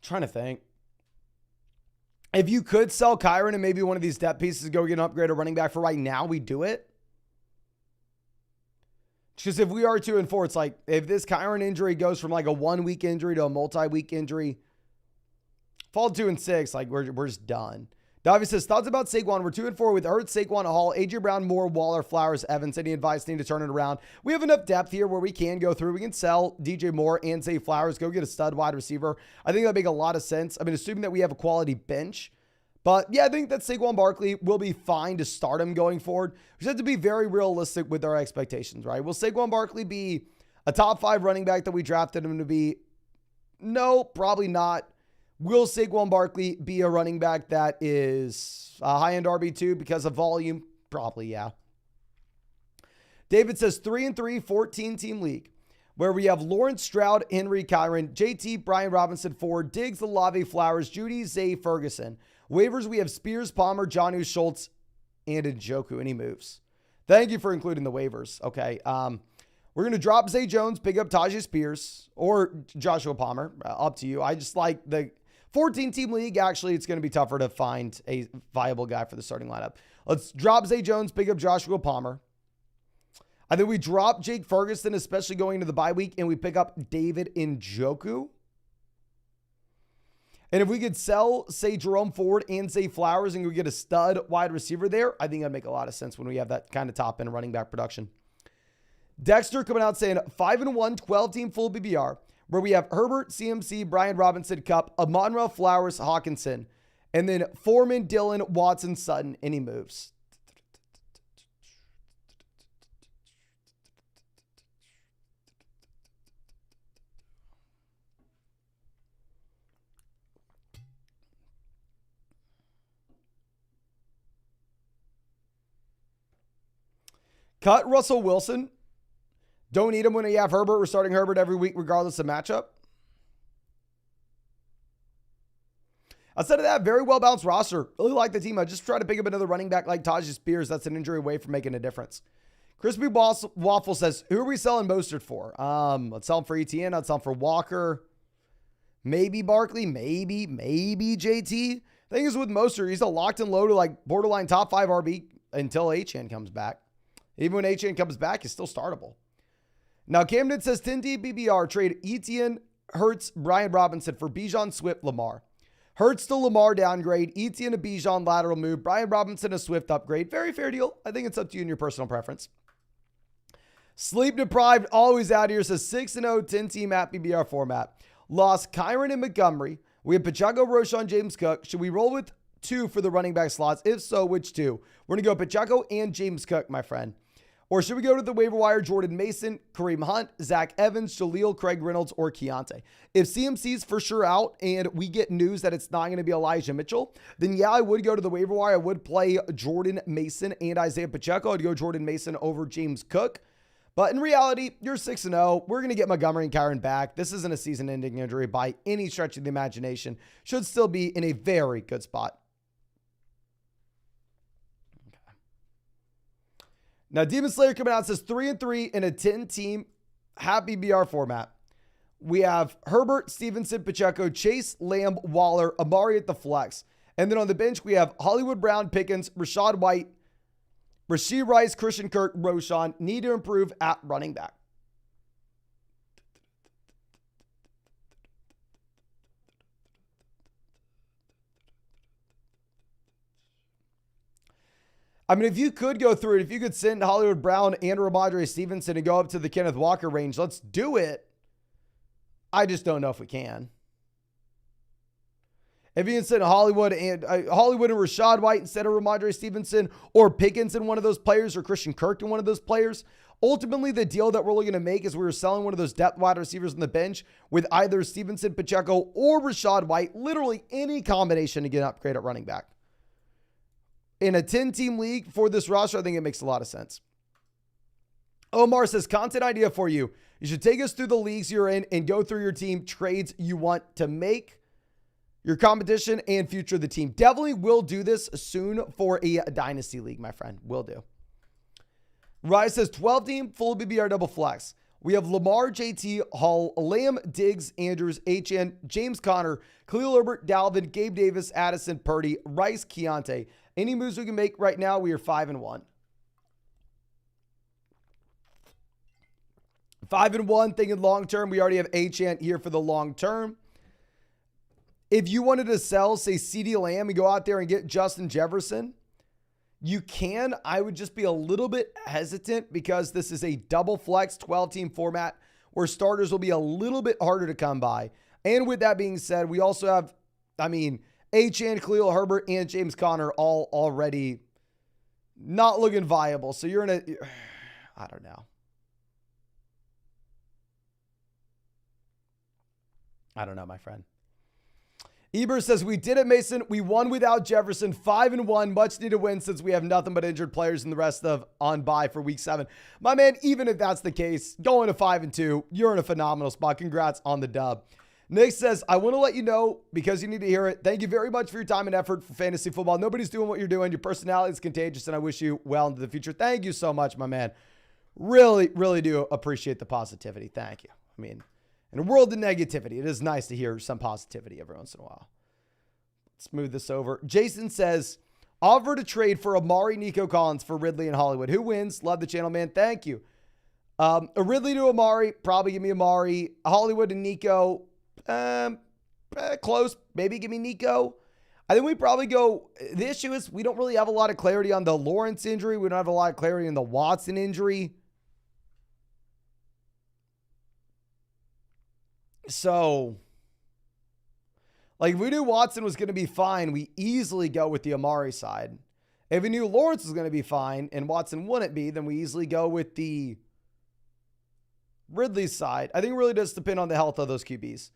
Trying to think. If you could sell Kyron and maybe one of these depth pieces go get an upgrade of running back for right now, we do it. Because if we are 2 and 4, it's like if this Kyron injury goes from like a 1-week injury to a multi-week injury, fall 2 and 6, like we're just done. Davi says, thoughts about Saquon? We're 2 and 4 with Hurts, Saquon, Hall, AJ Brown, Moore, Waller, Flowers, Evans. Any advice? Need to turn it around. We have enough depth here where we can go through. We can sell DJ Moore and say Flowers. Go get a stud wide receiver. I think that'd make a lot of sense. I mean, assuming that we have a quality bench. But yeah, I think that Saquon Barkley will be fine to start him going forward. We just have to be very realistic with our expectations, right? Will Saquon Barkley be a top 5 running back that we drafted him to be? No, probably not. Will Saquon Barkley be a running back that is a high-end RB2 because of volume? Probably, yeah. David says 3 and 3, 14-team league, where we have Lawrence, Stroud, Henry, Kyron, JT, Brian Robinson, Ford, Diggs, Olave, Flowers, Judy, Zay, Ferguson. Waivers, we have Spears, Palmer, Jonnu, Schultz, and Njoku. Any moves? Thank you for including the waivers. Okay. We're going to drop Zay Jones, pick up Tajay Spears, or Joshua Palmer. Up to you. I just like the 14-team league. Actually, it's going to be tougher to find a viable guy for the starting lineup. Let's drop Zay Jones, pick up Joshua Palmer. I think we drop Jake Ferguson, especially going into the bye week, and we pick up David Njoku. And if we could sell, say, Jerome Ford and say Flowers and we get a stud wide receiver there, I think that'd make a lot of sense when we have that kind of top end running back production. Dexter coming out saying 5 and 1, 12-team full BBR, where we have Herbert, CMC, Brian Robinson, Kupp, Amon-Ra, Flowers, Hawkinson, and then Foreman, Dillon, Watson, Sutton. Any moves? Cut Russell Wilson. Don't need him when you have Herbert. We're starting Herbert every week, regardless of matchup. Outside of that, very well balanced roster. Really like the team. I just try to pick up another running back like Tajay Spears. That's an injury away from making a difference. Crispy Waffle says, who are we selling Mostert for? Let's sell him for ETN. I'd sell him for Walker. Maybe Barkley. Maybe JT. The thing is with Mostert, he's a locked and loaded, like borderline top 5 RB until Achane comes back. Even when Achane comes back, he's still startable. Now, Camden says 10 DBBR trade Etienne, Hurts, Brian Robinson for Bijan, Swift, Lamar. Hurts to Lamar downgrade, Etienne to Bijan lateral move, Brian Robinson a Swift upgrade. Very fair deal. I think it's up to you and your personal preference. Sleep deprived, always out here, says 6-0, 10-team at BBR format. Lost Kyron and Montgomery. We have Pacheco, Roschon, James Cook. Should we roll with 2 for the running back slots? If so, which 2? We're going to go Pacheco and James Cook, my friend. Or should we go to the waiver wire, Jordan Mason, Kareem Hunt, Zach Evans, Jaleel, Craig Reynolds, or Keontae? If CMC's for sure out and we get news that it's not going to be Elijah Mitchell, then yeah, I would go to the waiver wire. I would play Jordan Mason and Isaiah Pacheco. I'd go Jordan Mason over James Cook. But in reality, you're 6-0. We're going to get Montgomery and Kyron back. This isn't a season-ending injury by any stretch of the imagination. Should still be in a very good spot. Now, Demon Slayer coming out says 3-3 in a 10-team happy BR format. We have Herbert, Stevenson, Pacheco, Chase, Lamb, Waller, Amari at the flex. And then on the bench, we have Hollywood Brown, Pickens, Rashad White, Rashee Rice, Christian Kirk, Roschon. Need to improve at running back. I mean, if you could go through it, if you could send Hollywood Brown and Ramondre Stevenson and go up to the Kenneth Walker range, let's do it. I just don't know if we can. If you can send Hollywood and Rashad White instead of Ramondre Stevenson, or Pickens in one of those players, or Christian Kirk in one of those players, ultimately the deal that we're looking to make is we were selling one of those depth wide receivers on the bench with either Stevenson, Pacheco, or Rashad White. Literally any combination to get an upgrade at running back. In a 10-team league for this roster, I think it makes a lot of sense. Omar says, content idea for you. You should take us through the leagues you're in and go through your team trades you want to make, your competition, and future of the team. Definitely will do this soon for a dynasty league, my friend. Will do. Rise says 12-team, full BBR double flex. We have Lamar, JT, Hall, Lamb, Diggs, Andrews, HN, James Conner, Khalil Herbert, Dalvin, Gabe Davis, Addison, Purdy, Rice, Keontae. Any moves we can make right now, we are 5-1. 5-1, thinking long term. We already have HN here for the long term. If you wanted to sell, say, CeeDee Lamb and go out there and get Justin Jefferson, you can. I would just be a little bit hesitant because this is a double flex 12-team format where starters will be a little bit harder to come by. And with that being said, we also have, HN, Khalil Herbert, and James Conner all already not looking viable. So you're in a, I don't know. I don't know, my friend. Eber says, we did it, Mason. We won without Jefferson. 5-1. Much needed win since we have nothing but injured players and the rest of on bye for week 7. My man, even if that's the case, going to 5-2, you're in a phenomenal spot. Congrats on the dub. Nick says, I want to let you know because you need to hear it. Thank you very much for your time and effort for fantasy football. Nobody's doing what you're doing. Your personality is contagious, and I wish you well into the future. Thank you so much, my man. Really, really do appreciate the positivity. Thank you. I mean, in a world of negativity, it is nice to hear some positivity every once in a while. Let's move this over. Jason says, offer to trade for Amari, Nico Collins for Ridley and Hollywood. Who wins? Love the channel, man. Thank you. A Ridley to Amari. Probably give me Amari. Hollywood and Nico. Close. Maybe give me Nico. I think we probably go. The issue is we don't really have a lot of clarity on the Lawrence injury. We don't have a lot of clarity on the Watson injury. So, like, if we knew Watson was going to be fine, we easily go with the Amari side. If we knew Lawrence was going to be fine and Watson wouldn't be, then we easily go with the Ridley side. I think it really does depend on the health of those QBs.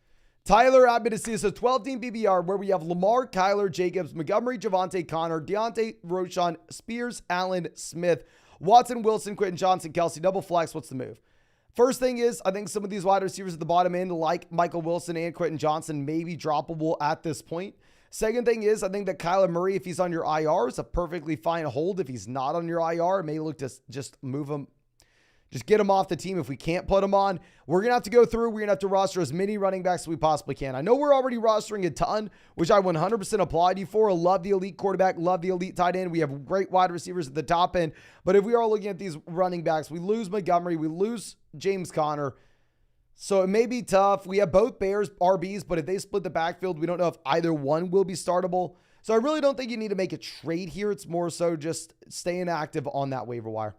Tyler, happy to see us. A 12-team BBR where we have Lamar, Kyler, Jacobs, Montgomery, Javonte, Connor, Deontay, Roschon, Spears, Allen, Smith, Watson, Wilson, Quentin Johnson, Kelsey, double flex. What's the move? First thing is, I think some of these wide receivers at the bottom end, like Michael Wilson and Quentin Johnson, may be droppable at this point. Second thing is, I think that Kyler Murray, if he's on your IR, is a perfectly fine hold. If he's not on your IR, it may look to just move him, just get him off the team if we can't put him on. We're going to have to go through. We're going to have to roster as many running backs as we possibly can. I know we're already rostering a ton, which I 100% applaud you for. I love the elite quarterback, love the elite tight end. We have great wide receivers at the top end. But if we are looking at these running backs, we lose Montgomery, we lose James Conner. So it may be tough. We have both Bears RBs, but if they split the backfield, we don't know if either one will be startable. So I really don't think you need to make a trade here. It's more so just staying active on that waiver wire.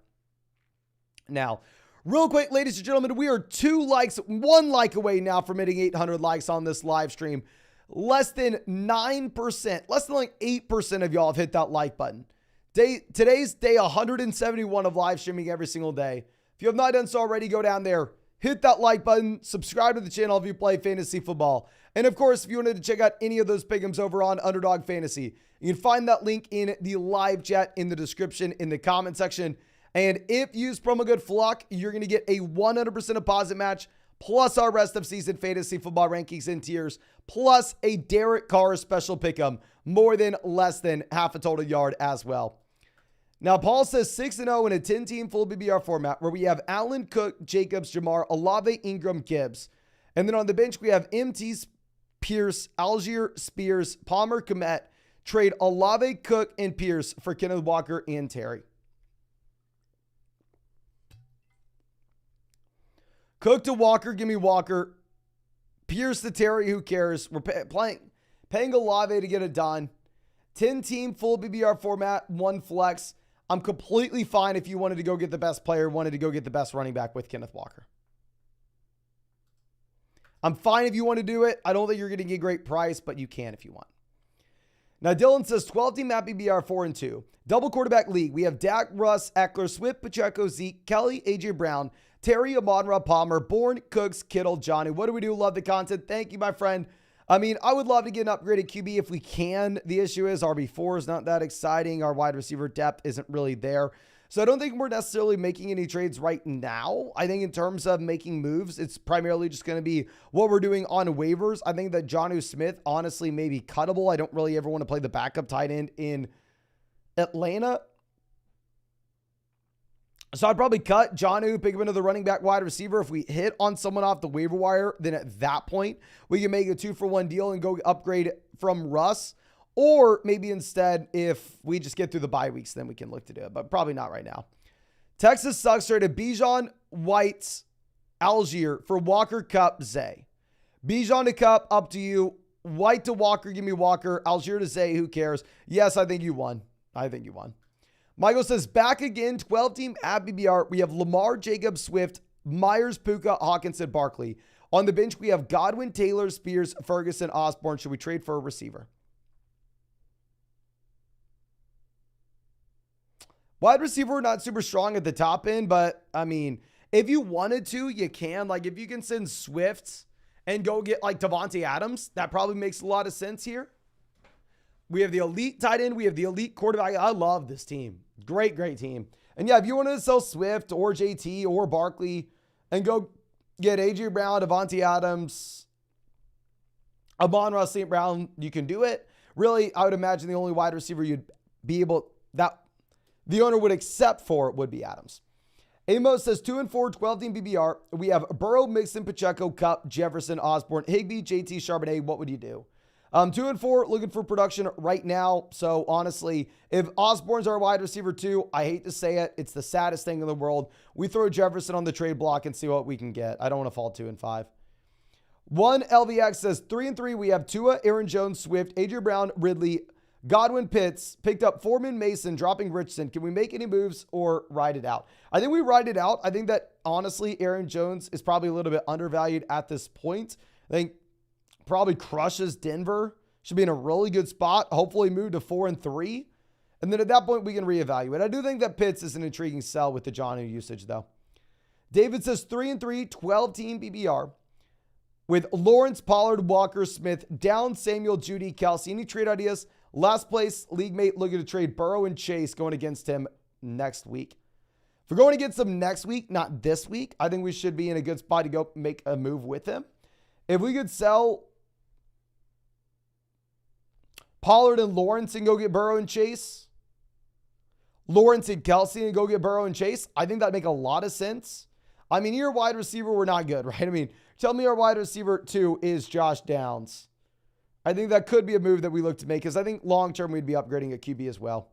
Now, real quick, ladies and gentlemen, we are 1 like away now from hitting 800 likes on this live stream. Less than 9%, less than like 8% of y'all have hit that like button. Today's day 171 of live streaming every single day. If you have not done so already, go down there, hit that like button, subscribe to the channel if you play fantasy football. And of course, if you wanted to check out any of those pick'ems over on Underdog Fantasy, you can find that link in the live chat in the description in the comment section. And if you use promo code FLOCK, you're going to get a 100% deposit match, plus our rest of season fantasy football rankings and tiers, plus a Derek Carr special pick'em, more than less than half a total yard as well. Now, Paul says 6-0 in a 10-team full BBR format where we have Allen, Cook, Jacobs, Jamar, Olave, Ingram, Gibbs. And then on the bench, we have MT, Pierce, Algier, Spears, Palmer, Komet. Trade Olave, Cook, and Pierce for Kenneth Walker and Terry. Cook to Walker, give me Walker. Pierce to Terry, who cares? We're paying Olave to get it done. 10-team full BBR format, 1 flex. I'm completely fine if you wanted to go get the best player, wanted to go get the best running back with Kenneth Walker. I'm fine if you want to do it. I don't think you're getting a great price, but you can if you want. Now, Dylan says 12-team map BBR 4-2. Double quarterback league. We have Dak, Russ, Eckler, Swift, Pacheco, Zeke, Kelly, AJ Brown, Terry, Amon-Ra, Palmer, Bourne, Cooks, Kittle, Johnny. What do we do? Love the content. Thank you, my friend. I mean, I would love to get an upgraded QB if we can. The issue is RB4 is not that exciting. Our wide receiver depth isn't really there. So I don't think we're necessarily making any trades right now. I think in terms of making moves, it's primarily just going to be what we're doing on waivers. I think that Jonnu Smith, honestly, may be cuttable. I don't really ever want to play the backup tight end in Atlanta. So I'd probably cut Jonnu, pick up another running back wide receiver. If we hit on someone off the waiver wire, then at that point, we can make a 2-for-1 deal and go upgrade from Russ. Or maybe instead, if we just get through the bye weeks, then we can look to do it. But probably not right now. Texas sucks traded Bijan, White, Algier for Walker, Cup, Zay. Bijan to Cup, up to you. White to Walker, give me Walker. Algier to Zay, who cares? Yes, I think you won. I think you won. Michael says, back again, 12-team at BBR. We have Lamar, Jacobs, Swift, Myers, Puka, Hawkinson, Barkley. On the bench, we have Godwin, Taylor, Spears, Ferguson, Osborne. Should we trade for a receiver? Wide receiver, not super strong at the top end, but, I mean, if you wanted to, you can. Like, if you can send Swift and go get, like, Devontae Adams, that probably makes a lot of sense here. We have the elite tight end. We have the elite quarterback. I love this team. Great, great team. And yeah, if you wanted to sell Swift or JT or Barkley and go get AJ Brown, Devontae Adams, Amon-Ra St. Brown, you can do it. Really, I would imagine the only wide receiver you'd be able, that the owner would accept for it would be Adams. Amos says 2-4, 12-team BBR. We have Burrow, Mixon, Pacheco, Cup, Jefferson, Osborne, Higbee, JT, Charbonnet. What would you do? 2-4, looking for production right now. So honestly, if Osborne's our wide receiver too, I hate to say it, it's the saddest thing in the world. We throw Jefferson on the trade block and see what we can get. I don't want to fall 2-5. One LVX says 3-3. We have Tua, Aaron Jones, Swift, AJ Brown, Ridley, Godwin, Pitts, picked up Foreman, Mason, dropping Richardson. Can we make any moves or ride it out? I think we ride it out. I think that honestly, Aaron Jones is probably a little bit undervalued at this point. I think probably crushes Denver. Should be in a really good spot. Hopefully move to 4-3. And then at that point, we can reevaluate. I do think that Pitts is an intriguing sell with the Jonnu usage, though. David says 3-3, 12-team BBR. With Lawrence, Pollard, Walker, Smith, down Samuel, Judy, Kelsey. Any trade ideas? Last place, league mate looking to trade Burrow and Chase going against him next week. If we're going against him next week, not this week, I think we should be in a good spot to go make a move with him. If we could sell Pollard and Lawrence and go get Burrow and Chase. Lawrence and Kelsey and go get Burrow and Chase. I think that'd make a lot of sense. I mean, your wide receiver were not good, right? I mean, tell me our wide receiver 2 is Josh Downs. I think that could be a move that we look to make because I think long-term we'd be upgrading at QB as well.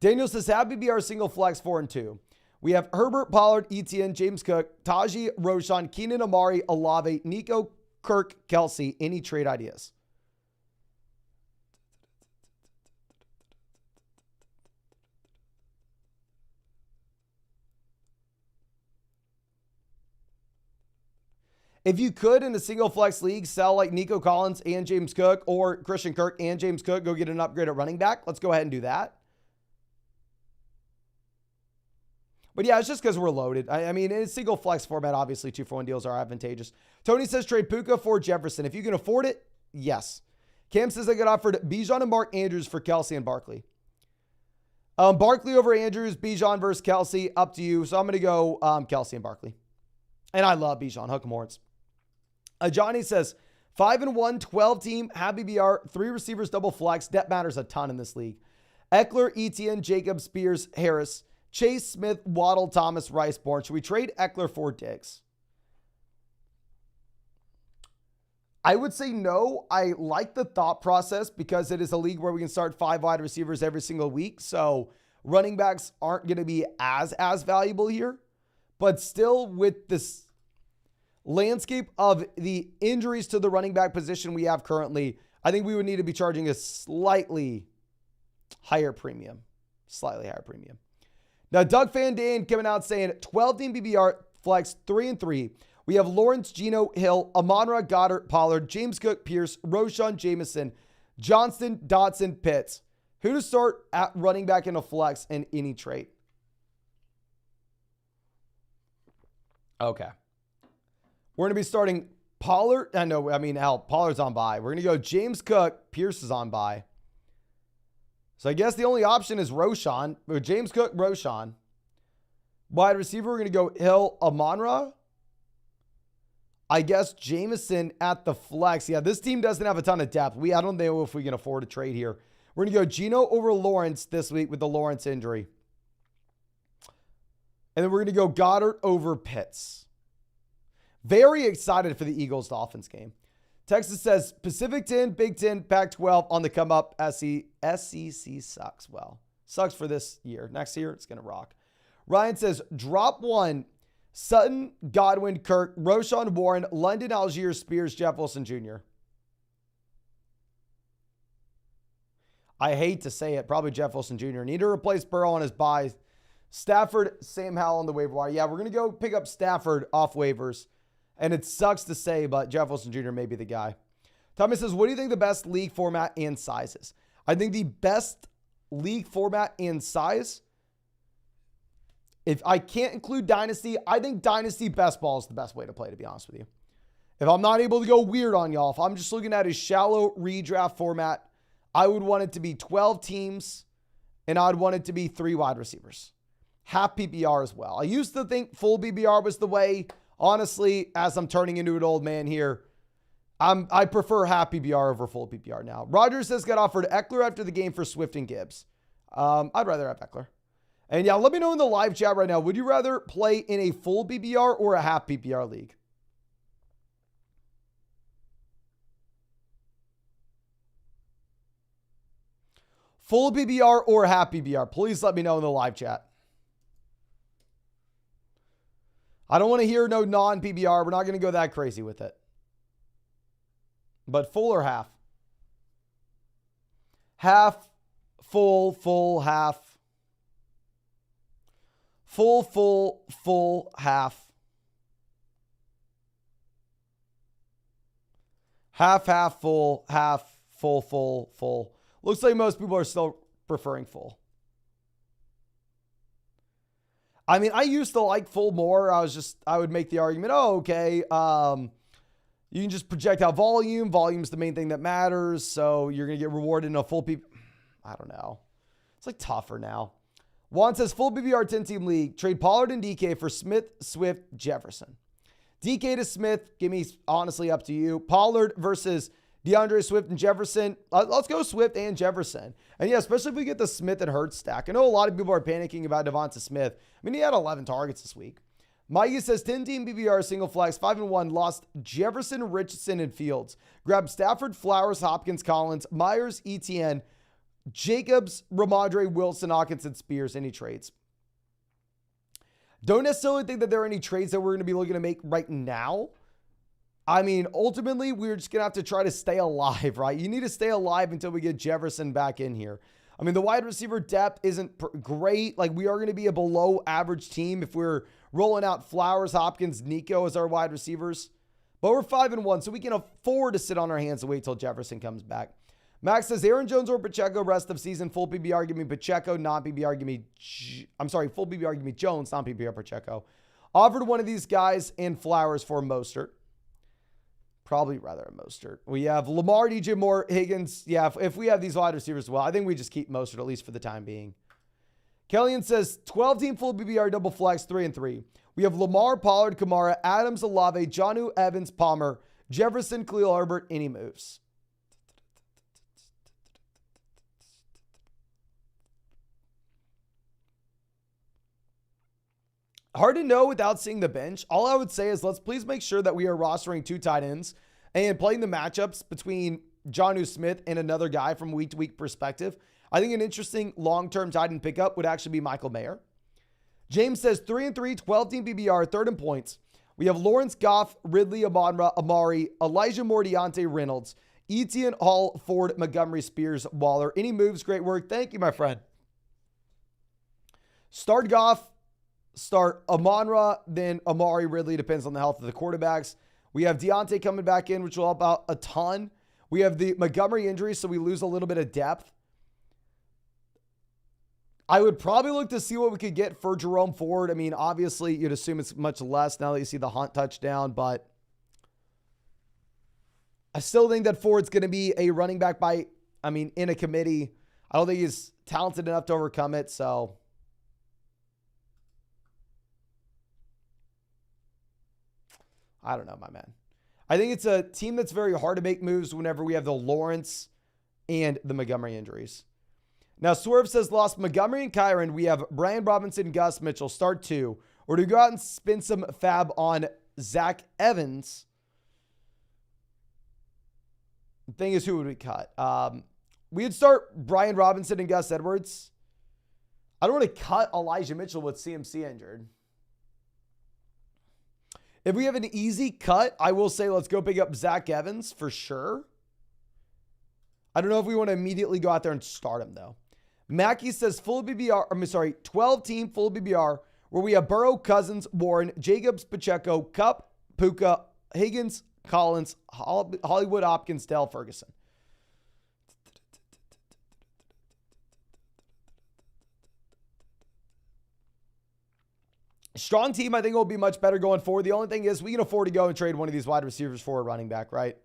Daniel says, happy be our single flex 4 and 2. We have Herbert, Pollard, Etienne, James Cook, Tajee, Roshan, Keenan, Amari, Olave, Nico, Kirk, Kelsey. Any trade ideas? If you could in a single flex league sell like Nico Collins and James Cook or Christian Kirk and James Cook, go get an upgrade at running back. Let's go ahead and do that. But yeah, it's just because we're loaded. I mean, in a single flex format, obviously 2-for-1 deals are advantageous. Tony says trade Puka for Jefferson. If you can afford it, yes. Cam says I got offered Bijan and Mark Andrews for Kelsey and Barkley. Barkley over Andrews, Bijan versus Kelsey, up to you. So I'm going to go Kelsey and Barkley. And I love Bijan, hook 'em horns. Johnny says 5-1, 12 team, happy BR, 3 receivers, double flex. Depth matters a ton in this league. Eckler, Etienne, Jacobs, Spears, Harris, Chase, Smith, Waddle, Thomas, Rice, Bourne. Should we trade Eckler for Diggs? I would say no. I like the thought process because it is a league where we can start 5 wide receivers every single week. So running backs aren't going to be as valuable here. But still, with this landscape of the injuries to the running back position we have currently, I think we would need to be charging a slightly higher premium. Slightly higher premium. Now, Doug Van Dan coming out saying 12-team BBR flex 3 and 3. We have Lawrence, Geno, Hill, Amon-Ra, Goddard, Pollard, James Cook, Pierce, Roshan, Jameson, Johnston, Dotson, Pitts. Who to start at running back in a flex in any trade? Okay. We're going to be starting Pollard. Pollard's on bye. We're going to go James Cook. Pierce is on bye. So I guess the only option is Roshan. James Cook, Roshan. Wide receiver, we're going to go Hill, Amon-Ra. I guess Jameson at the flex. Yeah, this team doesn't have a ton of depth. I don't know if we can afford a trade here. We're going to go Geno over Lawrence this week with the Lawrence injury. And then we're going to go Goddard over Pitts. Very excited for the Eagles-Dolphins game. Texas says Pacific 10, Big 10, Pac-12 on the come up. SEC sucks. Well, sucks for this year. Next year, it's going to rock. Ryan says drop 1. Sutton, Godwin, Kirk, Roshan, Warren, London, Algier, Spears, Jeff Wilson Jr. I hate to say it. Probably Jeff Wilson Jr. Need to replace Burrow on his bye. Stafford, Sam Howell on the waiver wire. Yeah, we're going to go pick up Stafford off waivers. And it sucks to say, but Jeff Wilson Jr. may be the guy. Thomas says, what do you think the best league format and size is? I think the best league format and size, if I can't include Dynasty, I think Dynasty best ball is the best way to play, to be honest with you. If I'm not able to go weird on y'all, if I'm just looking at a shallow redraft format, I would want it to be 12 teams, and I'd want it to be 3 wide receivers. Half PPR as well. I used to think full BBR was the way. Honestly, as I'm turning into an old man here, I prefer half PPR over full PPR now. Rogers says got offered Eckler after the game for Swift and Gibbs. I'd rather have Eckler. And yeah, let me know in the live chat right now, would you rather play in a full PPR or a half PPR league? Full PPR or half PPR? Please let me know in the live chat. I don't want to hear no non-PPR. We're not going to go that crazy with it. But full or half? Half, full, half. Full, half. Half, full. Looks like most people are still preferring full. I mean, I used to like full more. I would make the argument, okay, you can just project out volume. Volume's the main thing that matters. So you're going to get rewarded in a full I don't know. It's like tougher now. Juan says full BBR 10-team league. Trade Pollard and DK for Smith, Swift, Jefferson. DK to Smith. Give me honestly up to you. Pollard versus DeAndre Swift and Jefferson. Let's go Swift and Jefferson. And yeah, especially if we get the Smith and Hurts stack. I know a lot of people are panicking about Devonta Smith. I mean, he had 11 targets this week. Mikey says 10-team PPR single flex, 5-1, lost Jefferson, Richardson, and Fields. Grabbed Stafford, Flowers, Hopkins, Collins, Myers, Etienne, Jacobs, Ramondre, Wilson, Hawkinson, Spears. Any trades? Don't necessarily think that there are any trades that we're going to be looking to make right now. I mean, ultimately, we're just going to have to try to stay alive, right? You need to stay alive until we get Jefferson back in here. I mean, the wide receiver depth isn't great. Like, we are going to be a below average team if we're rolling out Flowers, Hopkins, Nico as our wide receivers. But we're 5-1, so we can afford to sit on our hands and wait till Jefferson comes back. Max says Aaron Jones or Pacheco rest of season. Full PPR, give me Pacheco. Non-PPR, give me... full PPR, give me Jones. Non-PPR, Pacheco. Offered one of these guys and Flowers for Mostert. Probably rather a Mostert. We have Lamar, DJ Moore, Higgins. Yeah, if we have these wide receivers as well, I think we just keep Mostert, at least for the time being. Kellyan says 12-team full PPR double flex, 3-3. We have Lamar, Pollard, Kamara, Adams, Olave, Jonnu, Evans, Palmer, Jefferson, Khalil Herbert. Any moves? Hard to know without seeing the bench. All I would say is let's please make sure that we are rostering 2 tight ends and playing the matchups between Jonnu Smith and another guy from week to week perspective. I think an interesting long-term tight end pickup would actually be Michael Mayer. James says 3-3, 12-team PPR, third in points. We have Lawrence, Goff, Ridley, Amonra, Amari, Elijah Moore, Deontay Reynolds, Etienne, Hall, Ford, Montgomery, Spears, Waller. Any moves? Great work. Thank you, my friend. Start Goff. Start Amonra, then Amari, Ridley, depends on the health of the quarterbacks. We have Deontay coming back in, which will help out a ton. We have the Montgomery injury, so we lose a little bit of depth. I would probably look to see what we could get for Jerome Ford. I mean, obviously, you'd assume it's much less now that you see the Hunt touchdown, but I still think that Ford's going to be a running back in a committee. I don't think he's talented enough to overcome it, so... I don't know, my man. I think it's a team that's very hard to make moves whenever we have the Lawrence and the Montgomery injuries. Now, Swerve says, lost Montgomery and Kyron. We have Brian Robinson, Gus Mitchell, start 2. Or do we go out and spend some fab on Zach Evans? The thing is, who would we cut? We'd start Brian Robinson and Gus Edwards. I don't want to cut Elijah Mitchell with CMC injured. If we have an easy cut, I will say let's go pick up Zach Evans for sure. I don't know if we want to immediately go out there and start him, though. Mackie says 12-team full BBR, where we have Burrow, Cousins, Warren, Jacobs, Pacheco, Kupp, Puka, Higgins, Collins, Hollywood, Hopkins, Dell, Ferguson. Strong team, I think, will be much better going forward. The only thing is we can afford to go and trade one of these wide receivers for a running back, right?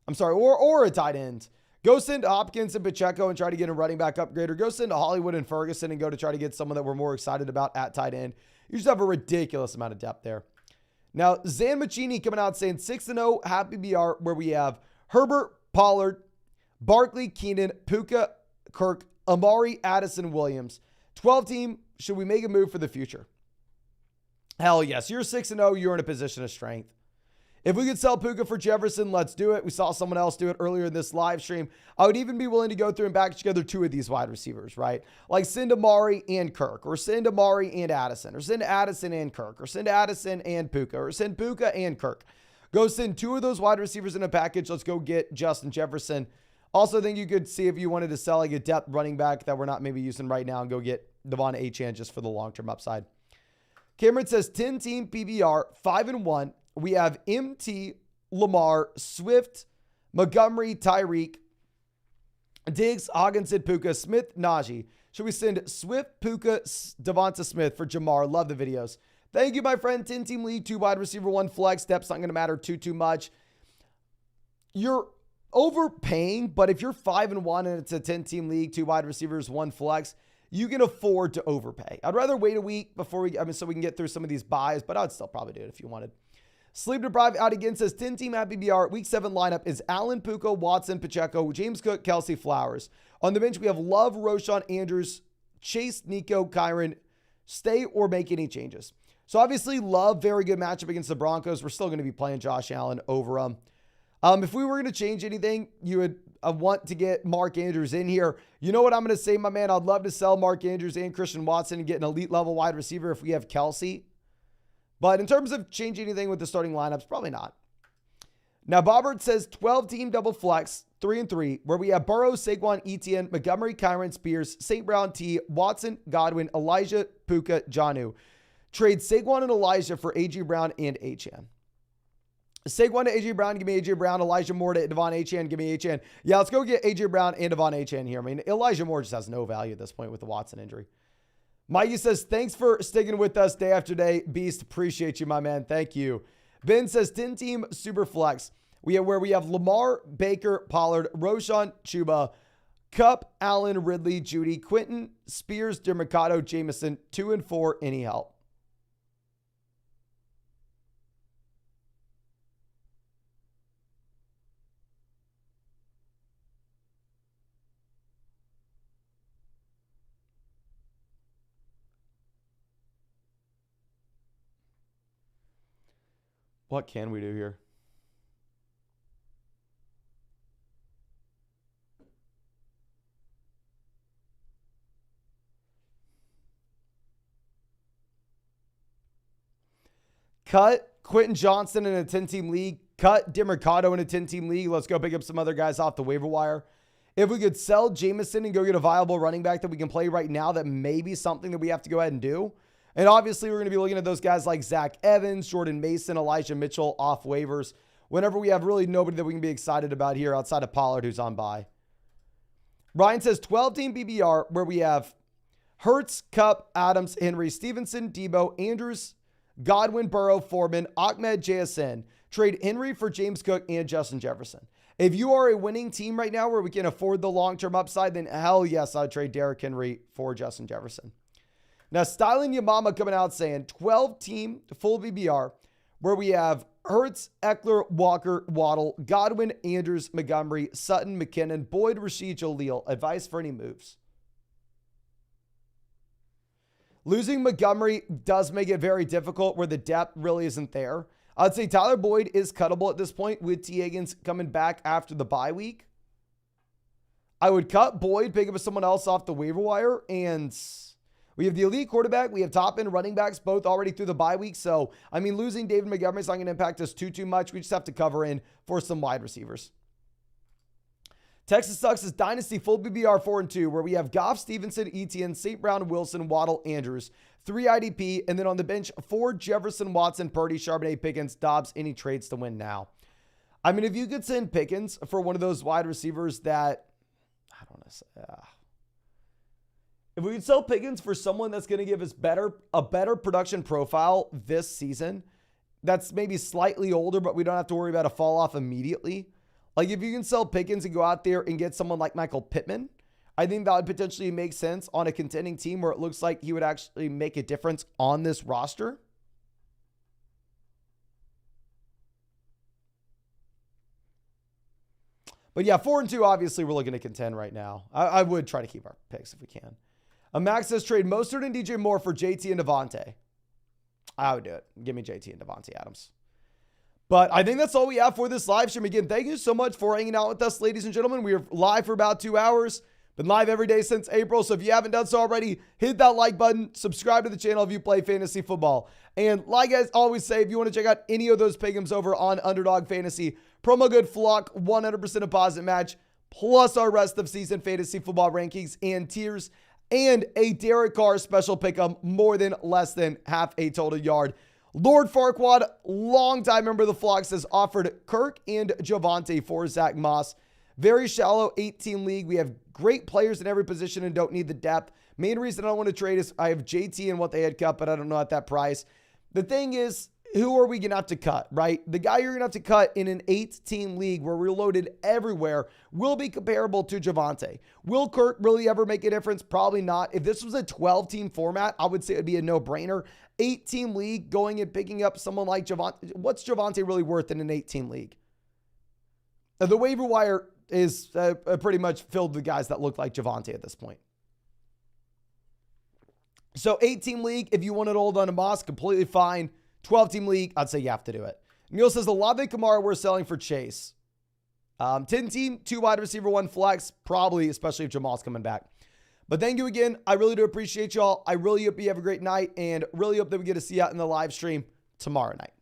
I'm sorry, or a tight end. Go send Hopkins and Pacheco and try to get a running back upgrade, or go send Hollywood and Ferguson and go to try to get someone that we're more excited about at tight end. You just have a ridiculous amount of depth there. Now, Zan Machini coming out saying 6-0, happy BR, where we have Herbert, Pollard, Barkley, Keenan, Puka, Kirk, Amari, Addison, Williams. 12-team, should we make a move for the future? Hell yes. You're 6-0. You're in a position of strength. If we could sell Puka for Jefferson, let's do it. We saw someone else do it earlier in this live stream. I would even be willing to go through and package together 2 of these wide receivers, right? Like send Amari and Kirk, or send Amari and Addison, or send Addison and Kirk, or send Addison and Puka, or send Puka and Kirk. Go send 2 of those wide receivers in a package. Let's go get Justin Jefferson. Also, I think you could see if you wanted to sell like a depth running back that we're not maybe using right now and go get Devon Achane just for the long-term upside. Cameron says 10-team PBR, 5-1. We have MT, Lamar, Swift, Montgomery, Tyreek, Diggs, Hogginson, Puka, Smith, Najee. Should we send Swift, Puka, Devonta Smith for Jamar? Love the videos. Thank you, my friend. 10-team league, 2 wide receiver, 1 flex. Step's not going to matter too much. You're overpaying, but if you're 5-1 and it's a 10-team league, 2 wide receivers, 1 flex, you can afford to overpay. I'd rather wait a week so we can get through some of these buys, but I'd still probably do it if you wanted. Sleep Deprived out again says 10-team happy BR. Week 7 lineup is Allen, Puka, Watson, Pacheco, James Cook, Kelsey, Flowers. On the bench, we have Love, Roshan, Andrews, Chase, Nico, Kyron. Stay or make any changes. So obviously, Love, very good matchup against the Broncos. We're still going to be playing Josh Allen over them. If we were going to change anything, you would want to get Mark Andrews in here. You know what I'm going to say, my man? I'd love to sell Mark Andrews and Christian Watson and get an elite level wide receiver if we have Kelsey. But in terms of changing anything with the starting lineups, probably not. Now, Bobbert says 12-team double flex, 3-3, where we have Burrow, Saquon, Etienne, Montgomery, Kyron, Spears, St. Brown, T, Watson, Godwin, Elijah, Puka, Jonnu. Trade Saquon and Elijah for A.J. Brown and Achane. Saquon to A.J. Brown, give me A.J. Brown. Elijah Moore to Devon Achane, give me Achane. Yeah, let's go get A.J. Brown and Devon Achane here. I mean, Elijah Moore just has no value at this point with the Watson injury. Mikey says, thanks for sticking with us day after day. Beast, appreciate you, my man. Thank you. Ben says, 10-team super flex. We have Lamar, Baker, Pollard, Roshan, Chuba, Kupp, Allen, Ridley, Judy, Quentin, Spears, DeMarcado, Jameson, 2 and 4. Any help? What can we do here? Cut Quentin Johnston in a 10-team league. Cut DeMarcado in a 10-team league. Let's go pick up some other guys off the waiver wire. If we could sell Jameson and go get a viable running back that we can play right now, that may be something that we have to go ahead and do. And obviously, we're going to be looking at those guys like Zach Evans, Jordan Mason, Elijah Mitchell off waivers whenever we have really nobody that we can be excited about here outside of Pollard, who's on bye. Ryan says 12-team BBR, where we have Hurts, Kupp, Adams, Henry, Stevenson, Debo, Andrews, Godwin, Burrow, Foreman, Ahmed, JSN. Trade Henry for James Cook and Justin Jefferson. If you are a winning team right now where we can afford the long-term upside, then hell yes, I'd trade Derrick Henry for Justin Jefferson. Now, Styling Yamama coming out saying 12-team full BBR, where we have Hurts, Eckler, Walker, Waddle, Godwin, Andrews, Montgomery, Sutton, McKinnon, Boyd, Rashid, Jaleel. Advice for any moves. Losing Montgomery does make it very difficult where the depth really isn't there. I'd say Tyler Boyd is cuttable at this point with T. Higgins coming back after the bye week. I would cut Boyd, pick up someone else off the waiver wire, and we have the elite quarterback. We have top-end running backs, both already through the bye week. So, I mean, losing David Montgomery is not going to impact us too much. We just have to cover in for some wide receivers. Texas Sucks is Dynasty full BBR 4-2, where we have Goff, Stevenson, Etienne, St. Brown, Wilson, Waddle, Andrews, 3 IDP, and then on the bench, 4 Jefferson, Watson, Purdy, Charbonnet, Pickens, Dobbs. Any trades to win now? I mean, if you could send Pickens for one of those wide receivers that, I don't know, if we could sell Pickens for someone that's going to give us a better production profile this season, that's maybe slightly older, but we don't have to worry about a fall off immediately. Like if you can sell Pickens and go out there and get someone like Michael Pittman, I think that would potentially make sense on a contending team where it looks like he would actually make a difference on this roster. But yeah, 4-2, obviously we're looking to contend right now. I would try to keep our picks if we can. Max says trade Mostert and DJ Moore for JT and Devontae. I would do it. Give me JT and Devontae Adams. But I think that's all we have for this live stream. Again, thank you so much for hanging out with us, ladies and gentlemen. We are live for about 2 hours. Been live every day since April. So if you haven't done so already, hit that like button. Subscribe to the channel if you play fantasy football. And like I always say, if you want to check out any of those pick'ems over on Underdog Fantasy, promo code FLOCK, 100% deposit match, plus our rest of season fantasy football rankings and tiers, and a Derek Carr special pick'em, more than less than half a total yard. Lord Farquaad, longtime member of the Flock, says offered Kirk and Javonte for Zach Moss. Very shallow 18 league. We have great players in every position and don't need the depth. Main reason I don't want to trade is I have JT and what they had cut, but I don't know at that price. The thing is, who are we going to have to cut, right? The guy you're going to have to cut in an 8-team league where we're loaded everywhere will be comparable to Javonte. Will Kirk really ever make a difference? Probably not. If this was a 12-team format, I would say it would be a no-brainer. 8-team league, going and picking up someone like Javonte. What's Javonte really worth in an 8-team league? The waiver wire is pretty much filled with guys that look like Javonte at this point. So 8-team league, if you want it all done in Moss, completely fine. 12-team league, I'd say you have to do it. Neil says, Olave Kamara we're selling for Chase. 10-team, 2 wide receiver, 1 flex, probably, especially if Jamal's coming back. But thank you again. I really do appreciate y'all. I really hope you have a great night and really hope that we get to see you out in the live stream tomorrow night.